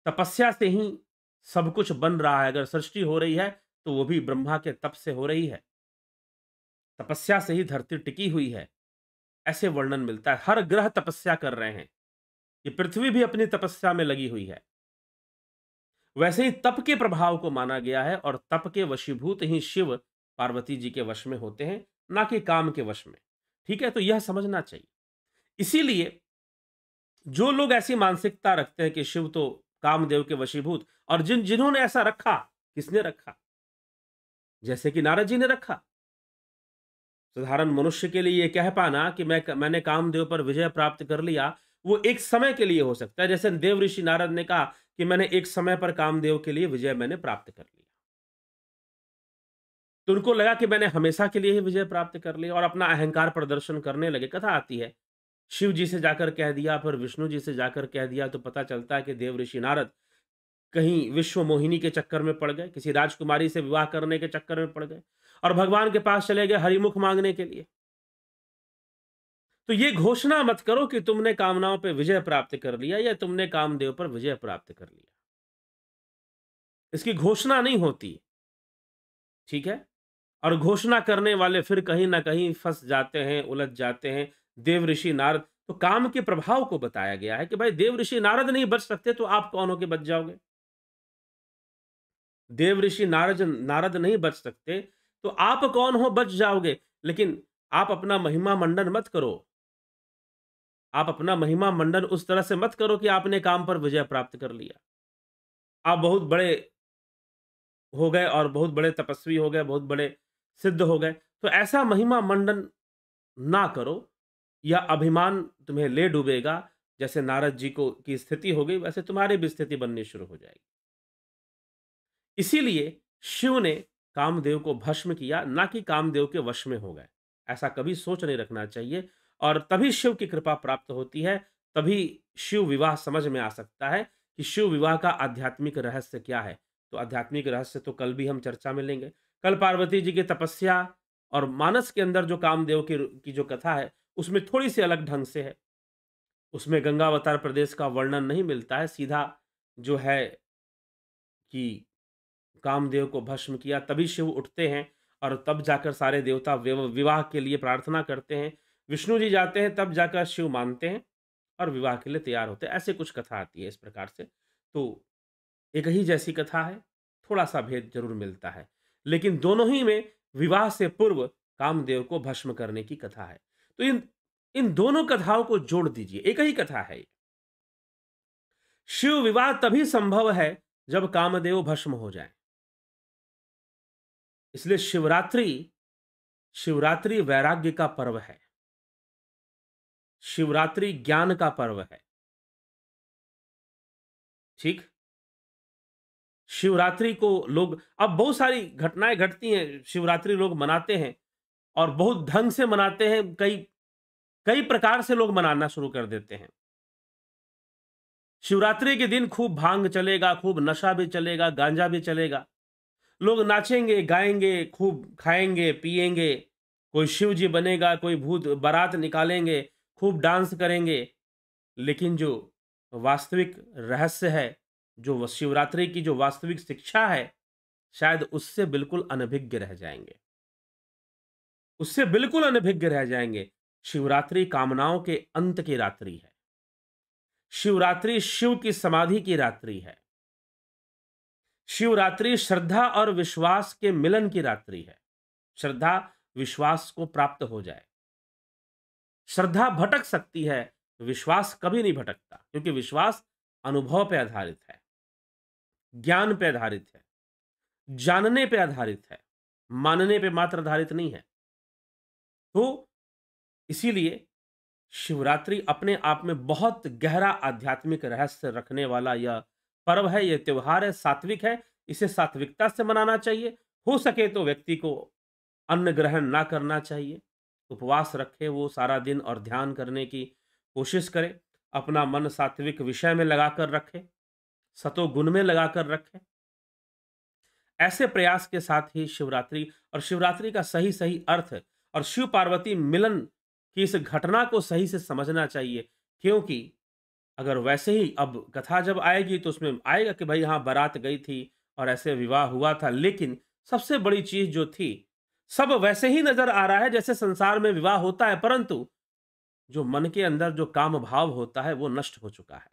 तपस्या से ही सब कुछ बन रहा है। अगर सृष्टि हो रही है तो वो भी ब्रह्मा के तप से हो रही है। तपस्या से ही धरती टिकी हुई है, ऐसे वर्णन मिलता है। हर ग्रह तपस्या कर रहे हैं। ये पृथ्वी भी अपनी तपस्या में लगी हुई है। वैसे ही तप के प्रभाव को माना गया है और तप के वशीभूत ही शिव पार्वती जी के वश में होते हैं, ना कि काम के वश में। ठीक है, तो यह समझना चाहिए। इसीलिए जो लोग ऐसी मानसिकता रखते हैं कि शिव तो कामदेव के वशीभूत, और जिन्होंने ऐसा रखा, किसने रखा? जैसे कि नारद जी ने रखा। साधारण मनुष्य के लिए ये कह पाना कि मैंने कामदेव पर विजय प्राप्त कर लिया, वो एक समय के लिए हो सकता है। जैसे देव ऋषि नारद ने कहा कि मैंने एक समय पर कामदेव के लिए विजय मैंने प्राप्त कर लिया। तो उनको लगा कि मैंने हमेशा के लिए ही विजय प्राप्त कर लिया और अपना अहंकार प्रदर्शन करने लगे। कथा आती है, शिव जी से जाकर कह दिया, फिर विष्णु जी से जाकर कह दिया, तो पता चलता है कि देव ऋषि नारद कहीं विश्व मोहिनी के चक्कर में पड़ गए, किसी राजकुमारी से विवाह करने के चक्कर में पड़ गए और भगवान के पास चले गए हरिमुख मांगने के लिए। तो ये घोषणा मत करो कि तुमने कामनाओं पे विजय प्राप्त कर लिया या तुमने कामदेव पर विजय प्राप्त कर लिया। इसकी घोषणा नहीं होती, ठीक है? और घोषणा करने वाले फिर कहीं ना कहीं फंस जाते हैं, उलझ जाते हैं। देव ऋषि नारद, तो काम के प्रभाव को बताया गया है कि भाई देव ऋषि नारद नहीं बच सकते तो आप कौन हो के बच जाओगे? देव ऋषि नारद नारद नहीं बच सकते तो आप कौन हो बच जाओगे? लेकिन आप अपना महिमा मंडन मत करो। आप अपना महिमा मंडन उस तरह से मत करो कि आपने काम पर विजय प्राप्त कर लिया। आप बहुत बड़े हो गए और बहुत बड़े तपस्वी हो गए, बहुत बड़े सिद्ध हो गए। तो ऐसा महिमा मंडन ना करो, या अभिमान तुम्हें ले डूबेगा। जैसे नारद जी को की स्थिति हो गई, वैसे तुम्हारी भी स्थिति बननी शुरू हो जाएगी। इसीलिए शिव ने कामदेव को भस्म किया, ना कि कामदेव के वश में हो गए। ऐसा कभी सोच नहीं रखना चाहिए। और तभी शिव की कृपा प्राप्त होती है, तभी शिव विवाह समझ में आ सकता है कि शिव विवाह का आध्यात्मिक रहस्य क्या है। तो आध्यात्मिक रहस्य तो कल भी हम चर्चा में लेंगे। कल पार्वती जी की तपस्या और मानस के अंदर जो कामदेव की जो कथा है, उसमें थोड़ी सी अलग ढंग से है। उसमें गंगावतार प्रदेश का वर्णन नहीं मिलता है, सीधा जो है कि कामदेव को भस्म किया, तभी शिव उठते हैं और तब जाकर सारे देवता विवाह के लिए प्रार्थना करते हैं। विष्णु जी जाते हैं, तब जाकर शिव मानते हैं और विवाह के लिए तैयार होते हैं। ऐसे कुछ कथा आती है इस प्रकार से। तो एक ही जैसी कथा है, थोड़ा-सा भेद ज़रूर मिलता है, लेकिन दोनों ही में विवाह से पूर्व कामदेव को भस्म करने की कथा है। तो इन इन दोनों कथाओं को जोड़ दीजिए, एक ही कथा है ये। शिव विवाह तभी संभव है जब कामदेव भस्म हो जाएँ। इसलिए शिवरात्रि शिवरात्रि वैराग्य का पर्व है। शिवरात्रि ज्ञान का पर्व है। ठीक? शिवरात्रि को लोग, अब बहुत सारी घटनाएँ घटती हैं, शिवरात्रि लोग मनाते हैं और बहुत ढंग से मनाते हैं, कई कई प्रकार से लोग मनाना शुरू कर देते हैं। शिवरात्रि के दिन खूब भांग चलेगा, खूब नशा भी चलेगा, गांजा भी चलेगा। लोग नाचेंगे, गाएँगे, खूब खाएँगे, पिएँगे। कोई शिव जी बनेगा, कोई भूत बारात निकालेंगे, खूब डांस करेंगे। लेकिन जो वास्तविक रहस्य है, जो शिवरात्रि की जो वास्तविक शिक्षा है, शायद उससे बिल्कुल अनभिज्ञ रह जाएँगे। उससे बिल्कुल अनभिज्ञ रह जाएँगे। शिवरात्रि कामनाओं के अंत की रात्रि है। शिवरात्रि शिव की समाधि की रात्रि है। शिवरात्रि श्रद्धा और विश्वास के मिलन की रात्रि है। श्रद्धा विश्वास को प्राप्त हो जाए। श्रद्धा भटक सकती है, विश्वास कभी नहीं भटकता, क्योंकि विश्वास अनुभव पे आधारित है, ज्ञान पे आधारित है, जानने पे आधारित है, मानने पे मात्र आधारित नहीं है। तो इसीलिए शिवरात्रि अपने आप में बहुत गहरा आध्यात्मिक रहस्य रखने वाला यह पर्व है, यह त्योहार है, सात्विक है। इसे सात्विकता से मनाना चाहिए। हो सके तो व्यक्ति को अन्न ग्रहण ना करना चाहिए, उपवास रखे वो सारा दिन और ध्यान करने की कोशिश करे। अपना मन सात्विक विषय में लगाकर रखे, सतोगुण में लगाकर रखे। ऐसे प्रयास के साथ ही शिवरात्रि और शिवरात्रि का सही-सही अर्थ और शिव-पार्वती मिलन की इस घटना को सही से समझना चाहिए। क्योंकि अगर वैसे ही अब कथा जब आएगी तो उसमें आएगा कि भाई हाँ, बारात गई थी और ऐसे विवाह हुआ था, लेकिन सबसे बड़ी चीज़ जो थी, सब वैसे ही नज़र आ रहा है जैसे संसार में विवाह होता है, परंतु जो मन के अंदर जो काम भाव होता है वो नष्ट हो चुका है।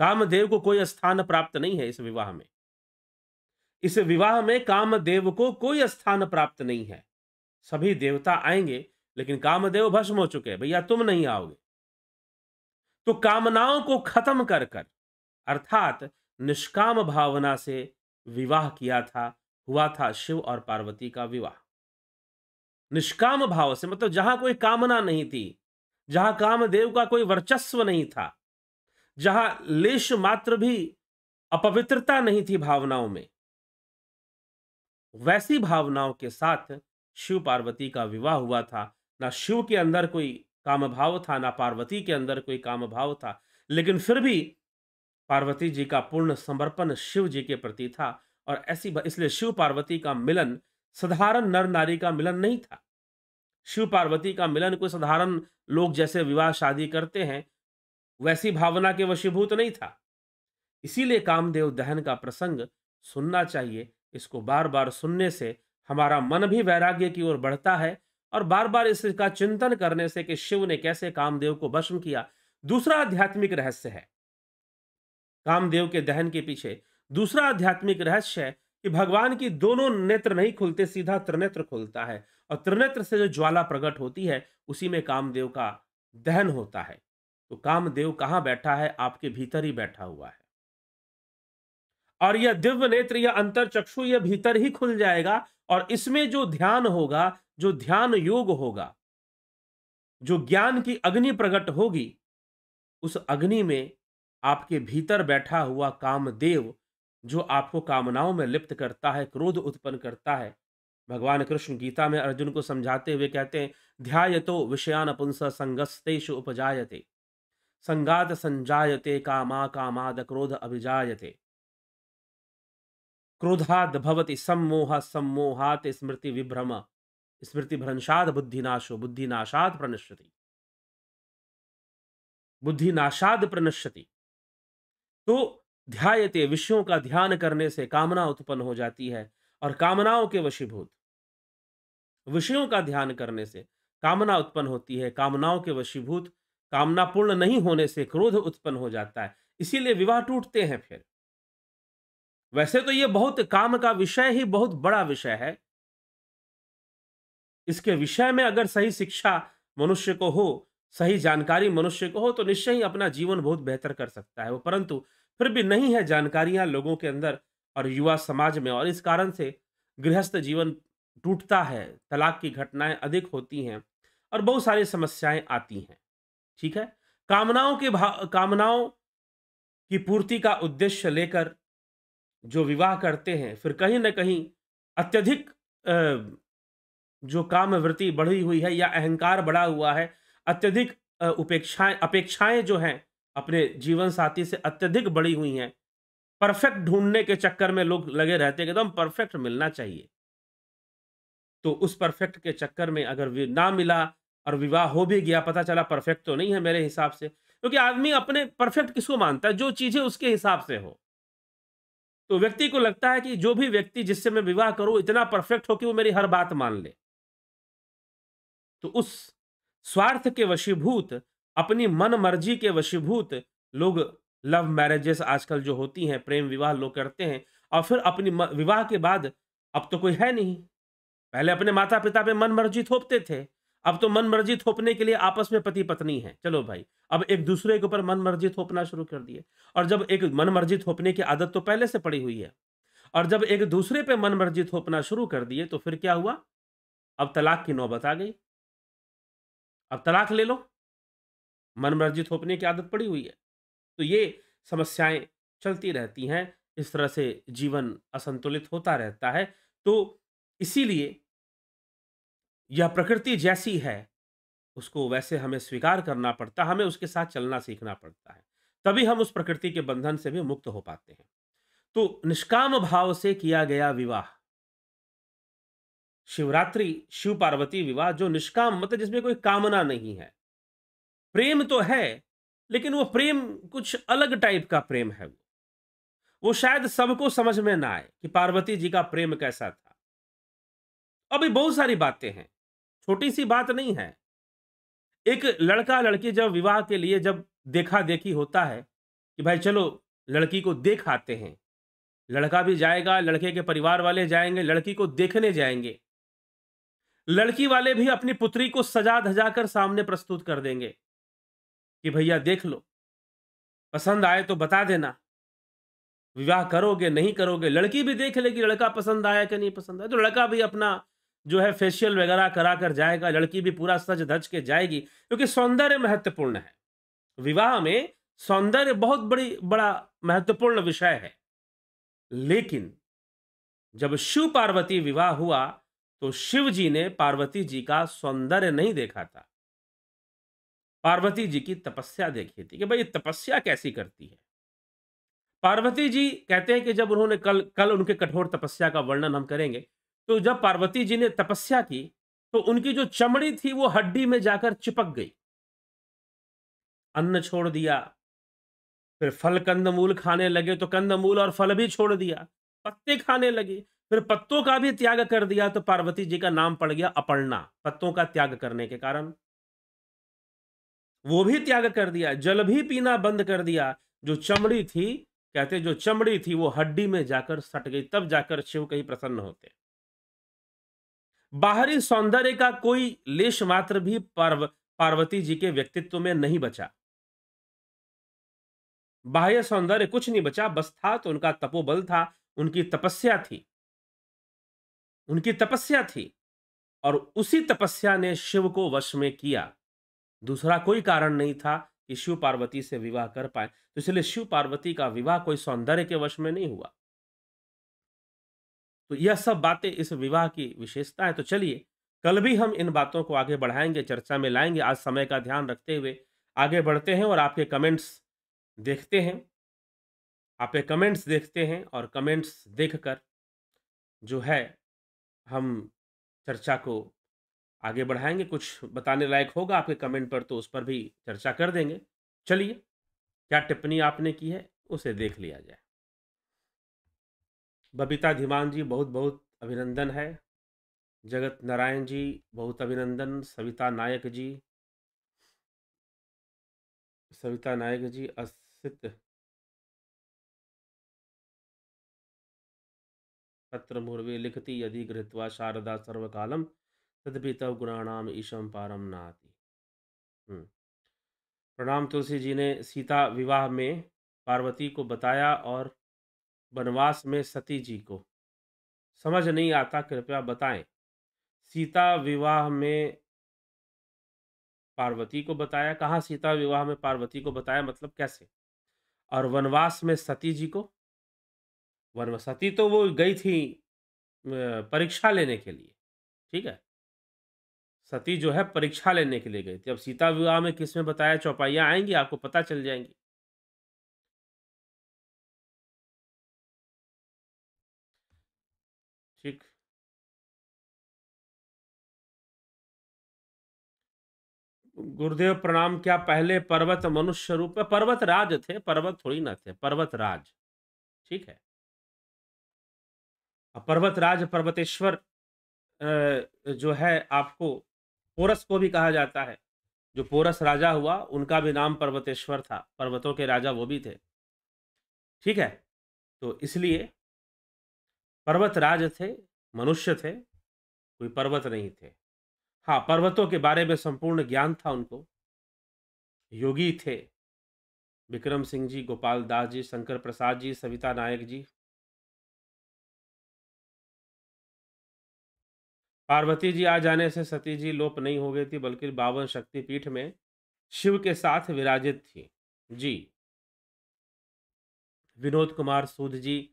कामदेव को कोई स्थान प्राप्त नहीं है इस विवाह में। इस विवाह में कामदेव को कोई स्थान प्राप्त नहीं है। सभी देवता आएंगे, लेकिन कामदेव भस्म हो चुके हैं, भैया तुम नहीं आओगे। तो कामनाओं को खत्म कर कर, अर्थात निष्काम भावना से विवाह किया था, हुआ था शिव और पार्वती का विवाह। निष्काम भाव से मतलब जहां कोई कामना नहीं थी, जहां कामदेव का कोई वर्चस्व नहीं था, जहां लेश मात्र भी अपवित्रता नहीं थी भावनाओं में, वैसी भावनाओं के साथ शिव पार्वती का विवाह हुआ था। ना शिव के अंदर कोई काम भाव था, ना पार्वती के अंदर कोई काम भाव था, लेकिन फिर भी पार्वती जी का पूर्ण समर्पण शिव जी के प्रति था। और इसलिए शिव पार्वती का मिलन साधारण नर नारी का मिलन नहीं था। शिव पार्वती का मिलन कोई साधारण लोग जैसे विवाह शादी करते हैं वैसी भावना के वशीभूत नहीं था। इसीलिए कामदेव दहन का प्रसंग सुनना चाहिए। इसको बार बार सुनने से हमारा मन भी वैराग्य की ओर बढ़ता है, और बार बार इसका चिंतन करने से कि शिव ने कैसे कामदेव को भस्म किया। दूसरा आध्यात्मिक रहस्य है कामदेव के दहन के पीछे, दूसरा आध्यात्मिक रहस्य है कि भगवान की दोनों नेत्र नहीं खुलते, सीधा त्रिनेत्र खुलता है, और त्रिनेत्र से जो ज्वाला प्रकट होती है उसी में कामदेव का दहन होता है। तो कामदेव कहां बैठा है? आपके भीतर ही बैठा हुआ है, और यह दिव्य नेत्र, यह अंतर चक्षु, यह भीतर ही खुल जाएगा। और इसमें जो ध्यान होगा, जो ध्यान योग होगा, जो ज्ञान की अग्नि प्रकट होगी, उस अग्नि में आपके भीतर बैठा हुआ कामदेव जो आपको कामनाओं में लिप्त करता है, क्रोध उत्पन्न करता है। भगवान कृष्ण गीता में अर्जुन को समझाते हुए कहते हैं, ध्यायतो विषयान पुंस संगस्तेषु उपजायते, संगात संजायते कामा कामाद क्रोध अभिजायते, क्रोधाद भवति सम्मोह सम्मोहात स्मृति विभ्रम, स्मृति भ्रंशाद बुद्धिनाशो बुद्धिनाशाद प्रणश्यति, बुद्धिनाशाद प्रणश्यति। तो ध्यायते, विषयों का ध्यान करने से कामना उत्पन्न हो जाती है, और कामनाओं के वशीभूत, विषयों का ध्यान करने से कामना उत्पन्न होती है, कामनाओं के वशीभूत, कामना पूर्ण नहीं होने से क्रोध उत्पन्न हो जाता है। इसीलिए विवाह टूटते हैं। फिर वैसे तो ये बहुत काम का विषय ही बहुत बड़ा विषय है। इसके विषय में अगर सही शिक्षा मनुष्य को हो, सही जानकारी मनुष्य को हो, तो निश्चय ही अपना जीवन बहुत बेहतर कर सकता है वो। परंतु फिर भी नहीं है जानकारियां लोगों के अंदर और युवा समाज में, और इस कारण से गृहस्थ जीवन टूटता है, तलाक की घटनाएं अधिक होती हैं, और बहुत सारी समस्याएं आती हैं। ठीक है, कामनाओं की पूर्ति का उद्देश्य लेकर जो विवाह करते हैं, फिर कहीं ना कहीं अत्यधिक जो कामवृत्ति बढ़ी हुई है या अहंकार बढ़ा हुआ है, अत्यधिक अपेक्षाएं जो हैं अपने जीवन साथी से अत्यधिक बढ़ी हुई हैं। परफेक्ट ढूंढने के चक्कर में लोग लगे रहते हैं कि एकदम परफेक्ट मिलना चाहिए। तो उस परफेक्ट के चक्कर में अगर ना मिला और विवाह हो भी गया, पता चला परफेक्ट तो नहीं है मेरे हिसाब से, क्योंकि आदमी अपने परफेक्ट किसको मानता है? जो चीजें उसके हिसाब से हो। तो व्यक्ति को लगता है कि जो भी व्यक्ति जिससे मैं विवाह करूं इतना परफेक्ट हो कि वो मेरी हर बात मान ले। तो उस स्वार्थ के वशीभूत, अपनी मन मर्जी के वशीभूत लोग लव मैरिजेस आजकल जो होती हैं, प्रेम विवाह लोग करते हैं, और फिर अपनी विवाह के बाद अब तो कोई है नहीं। पहले अपने माता पिता पे मन मर्जी थोपते थे, अब तो मन मर्जी थोपने के लिए आपस में पति पत्नी है, चलो भाई अब एक दूसरे के ऊपर मन मर्जी थोपना शुरू कर दिए। और जब एक मन मर्जी थोपने की आदत तो पहले से पड़ी हुई है, और जब एक दूसरे पे मन मर्जी थोपना शुरू कर दिए तो फिर क्या हुआ? अब तलाक की नौबत आ गई। अब तलाक ले लो, मन मर्जी थोपने की आदत पड़ी हुई है। तो ये समस्याएं चलती रहती हैं, इस तरह से जीवन असंतुलित होता रहता है। तो इसीलिए यह प्रकृति जैसी है, उसको वैसे हमें स्वीकार करना पड़ता है, हमें उसके साथ चलना सीखना पड़ता है। तभी हम उस प्रकृति के बंधन से भी मुक्त हो पाते हैं। तो निष्काम भाव से किया गया विवाह, शिवरात्रि, शिव-पार्वती विवाह जो निष्काम मतलब जिसमें कोई कामना नहीं है। प्रेम तो है, लेकिन वो प्रेम कुछ अलग टाइप का प्रेम है वो। वो शायद सबको समझ में ना आए कि पार्वती जी का प्रेम कैसा था। अभी बहुत सारी बातें हैं, छोटी-सी बात नहीं है। एक लड़का-लड़की जब विवाह के लिए जब देखा-देखी होता है, कि भाई चलो लड़की को देख आते हैं। लड़का भी जाएगा, लड़के के परिवार वाले जाएँगे, लड़की को देखने जाएँगे। लड़की वाले भी अपनी पुत्री को सजा-धजा कर सामने प्रस्तुत कर देंगे, कि भैया देख लो, पसंद आए तो बता देना। विवाह करोगे, नहीं करोगे, लड़की भी देख लेगी लड़का पसंद आया कि नहीं पसंद आया, तो लड़का भी अपना जो है फेशियल वगैरह करा कर जाएगा, लड़की भी पूरा सज-धज के जाएगी, क्योंकि सौंदर्य महत्वपूर्ण है। विवाह में सौंदर्य बहुत बड़ा महत्वपूर्ण विषय है। लेकिन जब शिव-पार्वती विवाह हुआ, तो शिव जी ने पार्वती जी का सौंदर्य नहीं देखा था। पार्वती जी की तपस्या देखी थी कि भाई ये तपस्या कैसी करती है। पार्वती जी कहते हैं कि जब उन्होंने कल कल उनके कठोर तपस्या का वर्णन हम करेंगे। तो जब पार्वती जी ने तपस्या की, तो उनकी जो चमड़ी थी वो हड्डी में जाकर चिपक गई। अन्न छोड़ दिया, फिर फल कंदमूल खाने लगे तो कंदमूल और फल भी छोड़ दिया, पत्ते खाने लगे, फिर पत्तों का भी त्याग कर दिया, तो पार्वती जी का नाम पड़ गया अपर्णा, पत्तों का त्याग करने के कारण। वो भी त्याग कर दिया, जल भी पीना बंद कर दिया। जो चमड़ी थी, कहते जो चमड़ी थी वो हड्डी में जाकर सट गई, तब जाकर शिव कहीं प्रसन्न होते। बाहरी सौंदर्य का कोई लेश मात्र भी पार्वती जी के व्यक्तित्व में नहीं बचा। बाह्य सौंदर्य कुछ नहीं बचा, बस था तो उनका तपोबल था, उनकी तपस्या थी। उनकी तपस्या थी और उसी तपस्या ने शिव को वश में किया। दूसरा कोई कारण नहीं था कि शिव पार्वती से विवाह कर पाए। तो इसलिए शिव पार्वती का विवाह कोई सौंदर्य के वश में नहीं हुआ। तो यह सब बातें इस विवाह की विशेषता है। तो चलिए, कल भी हम इन बातों को आगे बढ़ाएँगे, चर्चा में लाएँगे। आज समय का ध्यान रखते हुए आगे बढ़ते हैं और आपके कमेंट्स देखते हैं। आपके कमेंट्स देखते हैं और कमेंट्स देखकर जो है हम चर्चा को आगे बढ़ाएँगे। कुछ बताने लायक होगा आपके कमेंट पर तो उस पर भी चर्चा कर देंगे। चलिए, क्या टिप्पणी आपने की है उसे देख लिया जाए। बबीता धीमान जी बहुत-बहुत अभिनंदन है। जगत नारायण जी बहुत अभिनंदन। सविता नायक जी असित तत्र मुर्वे लिखति यदि गृहीत्वा शारदा सर्वकालम तदपि तव गुणानाम ईशम पारम नाति। प्रणाम। तुलसी जी ने सीता विवाह में पार्वती को बताया और वनवास में सती जी को समझ नहीं आता, कृपया बताएं। सीता विवाह में पार्वती को बताया, कहाँ सीता विवाह में पार्वती को बताया, मतलब कैसे? और वनवास में सती जी को, वन सती तो वो गई थी परीक्षा लेने के लिए, ठीक है। सती जो है परीक्षा लेने के लिए गई थी। अब सीता विवाह में किसमें बताया, चौपाइयाँ आएँगी आपको पता चल जाएँगी। ठीक। गुरुदेव प्रणाम। क्या पहले पर्वत मनुष्य रूप में? पर्वत राज थे, पर्वत थोड़ी ना थे, पर्वत राज, ठीक है। पर्वत राज पर्वतेश्वर जो है आपको पोरस को भी कहा जाता है। जो पोरस राजा हुआ उनका भी नाम पर्वतेश्वर था, पर्वतों के राजा वो भी थे, ठीक है। तो इसलिए पर्वत राज थे, मनुष्य थे, कोई पर्वत नहीं थे। हाँ, पर्वतों के बारे में संपूर्ण ज्ञान था उनको। योगी थे, विक्रम सिंह जी, गोपाल दास जी, शंकर प्रसाद जी, सविता नायक जी। पार्वती जी आ जाने से सती जी लोप नहीं हो गई थी, बल्कि 52 शक्तिपीठ में शिव के साथ विराजित थी। जी। विनोद कुमार सूद जी,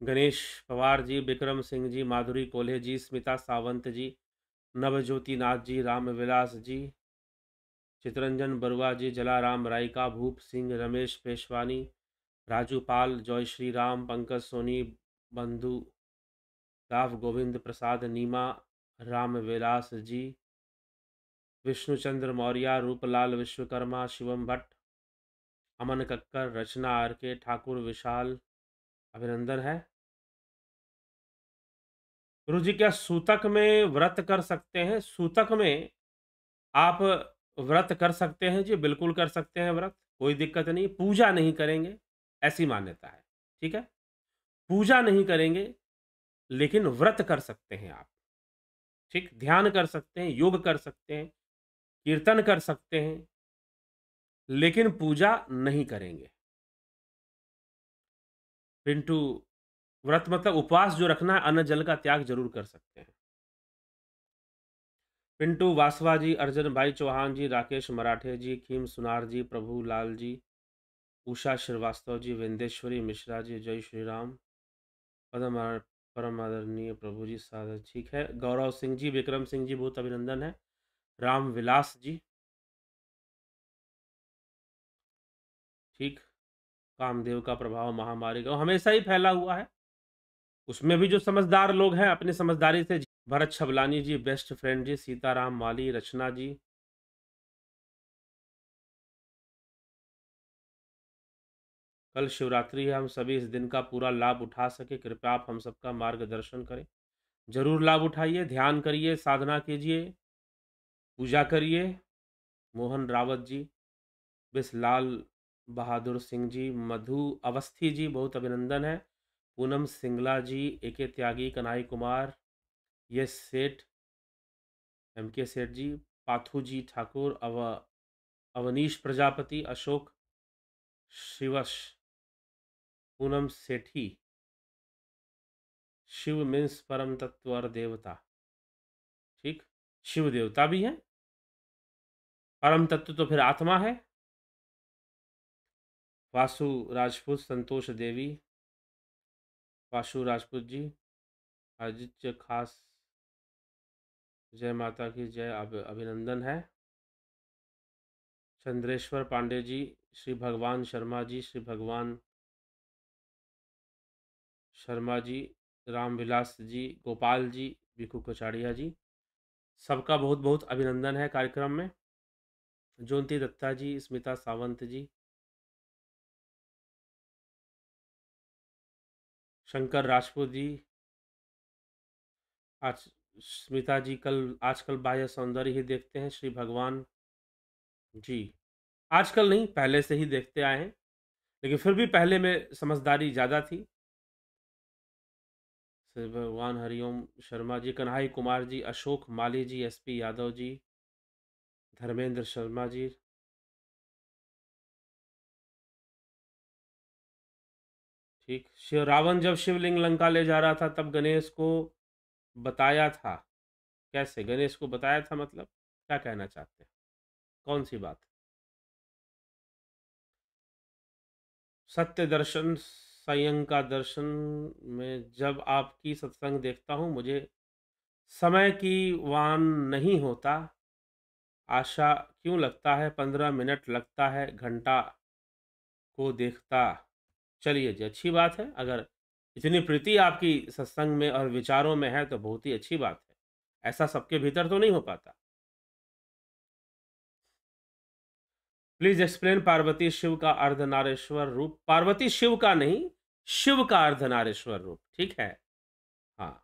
गणेश पवार जी, विक्रम सिंह जी, माधुरी कोल्हे जी, स्मिता सावंत जी, नवज्योति नाथ जी, रामविलास जी, चितरंजन बरुआ जी, जलाराम रायका, भूप सिंह, रमेश पेशवानी, राजू पाल, जय श्री राम, पंकज सोनी, बंधु राव, गोविंद प्रसाद नीमा, रामविलास जी, विष्णुचंद्र मौर्य, रूपलाल विश्वकर्मा, शिवम भट्ट, अमन कक्कर, रचना आर के ठाकुर, विशाल, अभिनंदन है। गुरु जी, क्या सूतक में व्रत कर सकते हैं? सूतक में आप व्रत कर सकते हैं जी, बिल्कुल कर सकते हैं व्रत, कोई दिक्कत नहीं। पूजा नहीं करेंगे, ऐसी मान्यता है, ठीक है? पूजा नहीं करेंगे, लेकिन व्रत कर सकते हैं आप, ठीक? ध्यान कर सकते हैं, योग कर सकते हैं, कीर्तन कर सकते हैं, लेकिन पूजा नहीं करेंगे। पिंटू, व्रत मतलब उपवास जो रखना है, अन्न जल का त्याग जरूर कर सकते हैं। पिंटू वासवा जी, अर्जुन भाई चौहान जी, राकेश मराठे जी, खीम सुनार जी, प्रभु लाल जी, उषा श्रीवास्तव जी, विंदेश्वरी मिश्रा जी, जय श्री राम, पदम परम आदरणीय प्रभु जी सादर, ठीक है। गौरव सिंह जी, विक्रम सिंह जी, बहुत अभिनंदन है। राम विलास जी, ठीक। कामदेव का प्रभाव महामारी का हमेशा ही फैला हुआ है, उसमें भी जो समझदार लोग हैं अपनी समझदारी से। भरत छबलानी जी, बेस्ट फ्रेंड जी, सीताराम माली, रचना जी, कल शिवरात्रि है, हम सभी इस दिन का पूरा लाभ उठा सके, कृपया आप हम सबका मार्गदर्शन करें। जरूर लाभ उठाइए, ध्यान करिए, साधना कीजिए, पूजा करिए। मोहन रावत जी, बिसलाल बहादुर सिंह जी, मधु अवस्थी जी, बहुत अभिनंदन है। पूनम सिंगला जी, एके त्यागी, कन्हई कुमार, यश सेठ, एम के सेठ जी, पाथू जी ठाकुर, अवनीश प्रजापति, अशोक शिवश, पूनम सेठी, शिव मीन्स परम तत्व और देवता, ठीक। शिव देवता भी है, परम तत्व तो फिर आत्मा है। वासु राजपूत, संतोष देवी, वासु राजपूत जी, आदित्य खास, जय माता की जय, अभिनंदन है। चंद्रेश्वर पांडे जी, श्री भगवान शर्मा जी, श्री भगवान शर्मा जी, रामविलास जी, गोपाल जी, भिखू कचाड़िया जी, सबका बहुत बहुत अभिनंदन है कार्यक्रम में। ज्योति दत्ता जी, स्मिता सावंत जी, शंकर राजपूत जी, आज स्मिता जी, कल आजकल बाह्य सौंदर्य ही देखते हैं श्री भगवान जी। आजकल नहीं, पहले से ही देखते आए हैं, लेकिन फिर भी पहले में समझदारी ज़्यादा थी। श्री भगवान हरिओम शर्मा जी, कन्हई कुमार जी, अशोक माली जी, एसपी यादव जी, धर्मेंद्र शर्मा जी, ठीक। शिव रावण जब शिवलिंग लंका ले जा रहा था तब गणेश को बताया था, कैसे गणेश को बताया था मतलब क्या कहना चाहते हैं, कौन सी बात? सत्य दर्शन संयम का दर्शन में जब आपकी सत्संग देखता हूँ, मुझे समय की वान नहीं होता, आशा क्यों लगता है, 15 मिनट लगता है घंटा को देखता। चलिए जी, अच्छी बात है, अगर इतनी प्रीति आपकी सत्संग में और विचारों में है तो बहुत ही अच्छी बात है, ऐसा सबके भीतर तो नहीं हो पाता। प्लीज एक्सप्लेन पार्वती शिव का अर्धनारेश्वर रूप। पार्वती शिव का नहीं, शिव का अर्धनारेश्वर रूप, ठीक है। हाँ,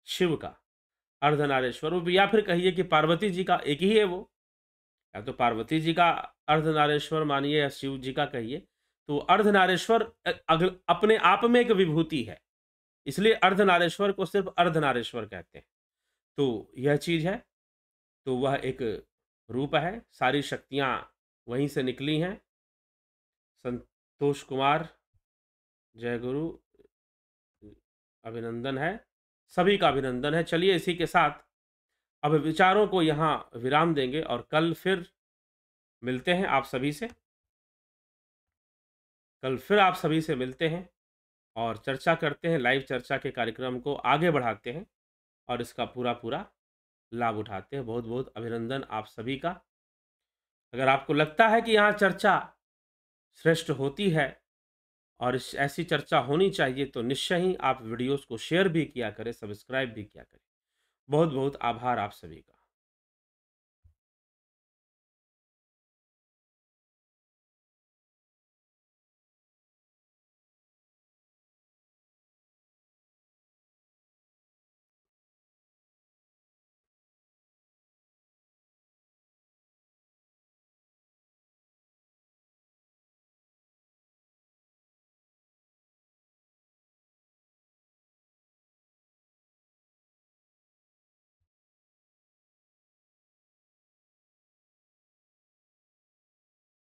शिव का अर्धनारेश्वर रूप, या फिर कहिए कि पार्वती जी का एक ही है वो, या तो पार्वती जी का अर्धनारेश्वर मानिए या शिव जी का कहिए। तो अर्धनारेश्वर अपने आप में एक विभूति है, इसलिए अर्धनारेश्वर को सिर्फ अर्धनारेश्वर कहते हैं। तो यह चीज है, तो वह एक रूप है, सारी शक्तियां वहीं से निकली हैं। संतोष कुमार, जय गुरु, अभिनंदन है, सभी का अभिनंदन है। चलिए इसी के साथ अब विचारों को यहाँ विराम देंगे और कल फिर मिलते हैं आप सभी से, कल फिर आप सभी से मिलते हैं और चर्चा करते हैं, लाइव चर्चा के कार्यक्रम को आगे बढ़ाते हैं और इसका पूरा पूरा लाभ उठाते हैं। बहुत बहुत अभिनंदन आप सभी का। अगर आपको लगता है कि यहाँ चर्चा श्रेष्ठ होती है और इस ऐसी चर्चा होनी चाहिए, तो निश्चय ही आप वीडियोज़ को शेयर भी किया करें, सब्सक्राइब भी किया करें। बहुत-बहुत आभार आप सभी का।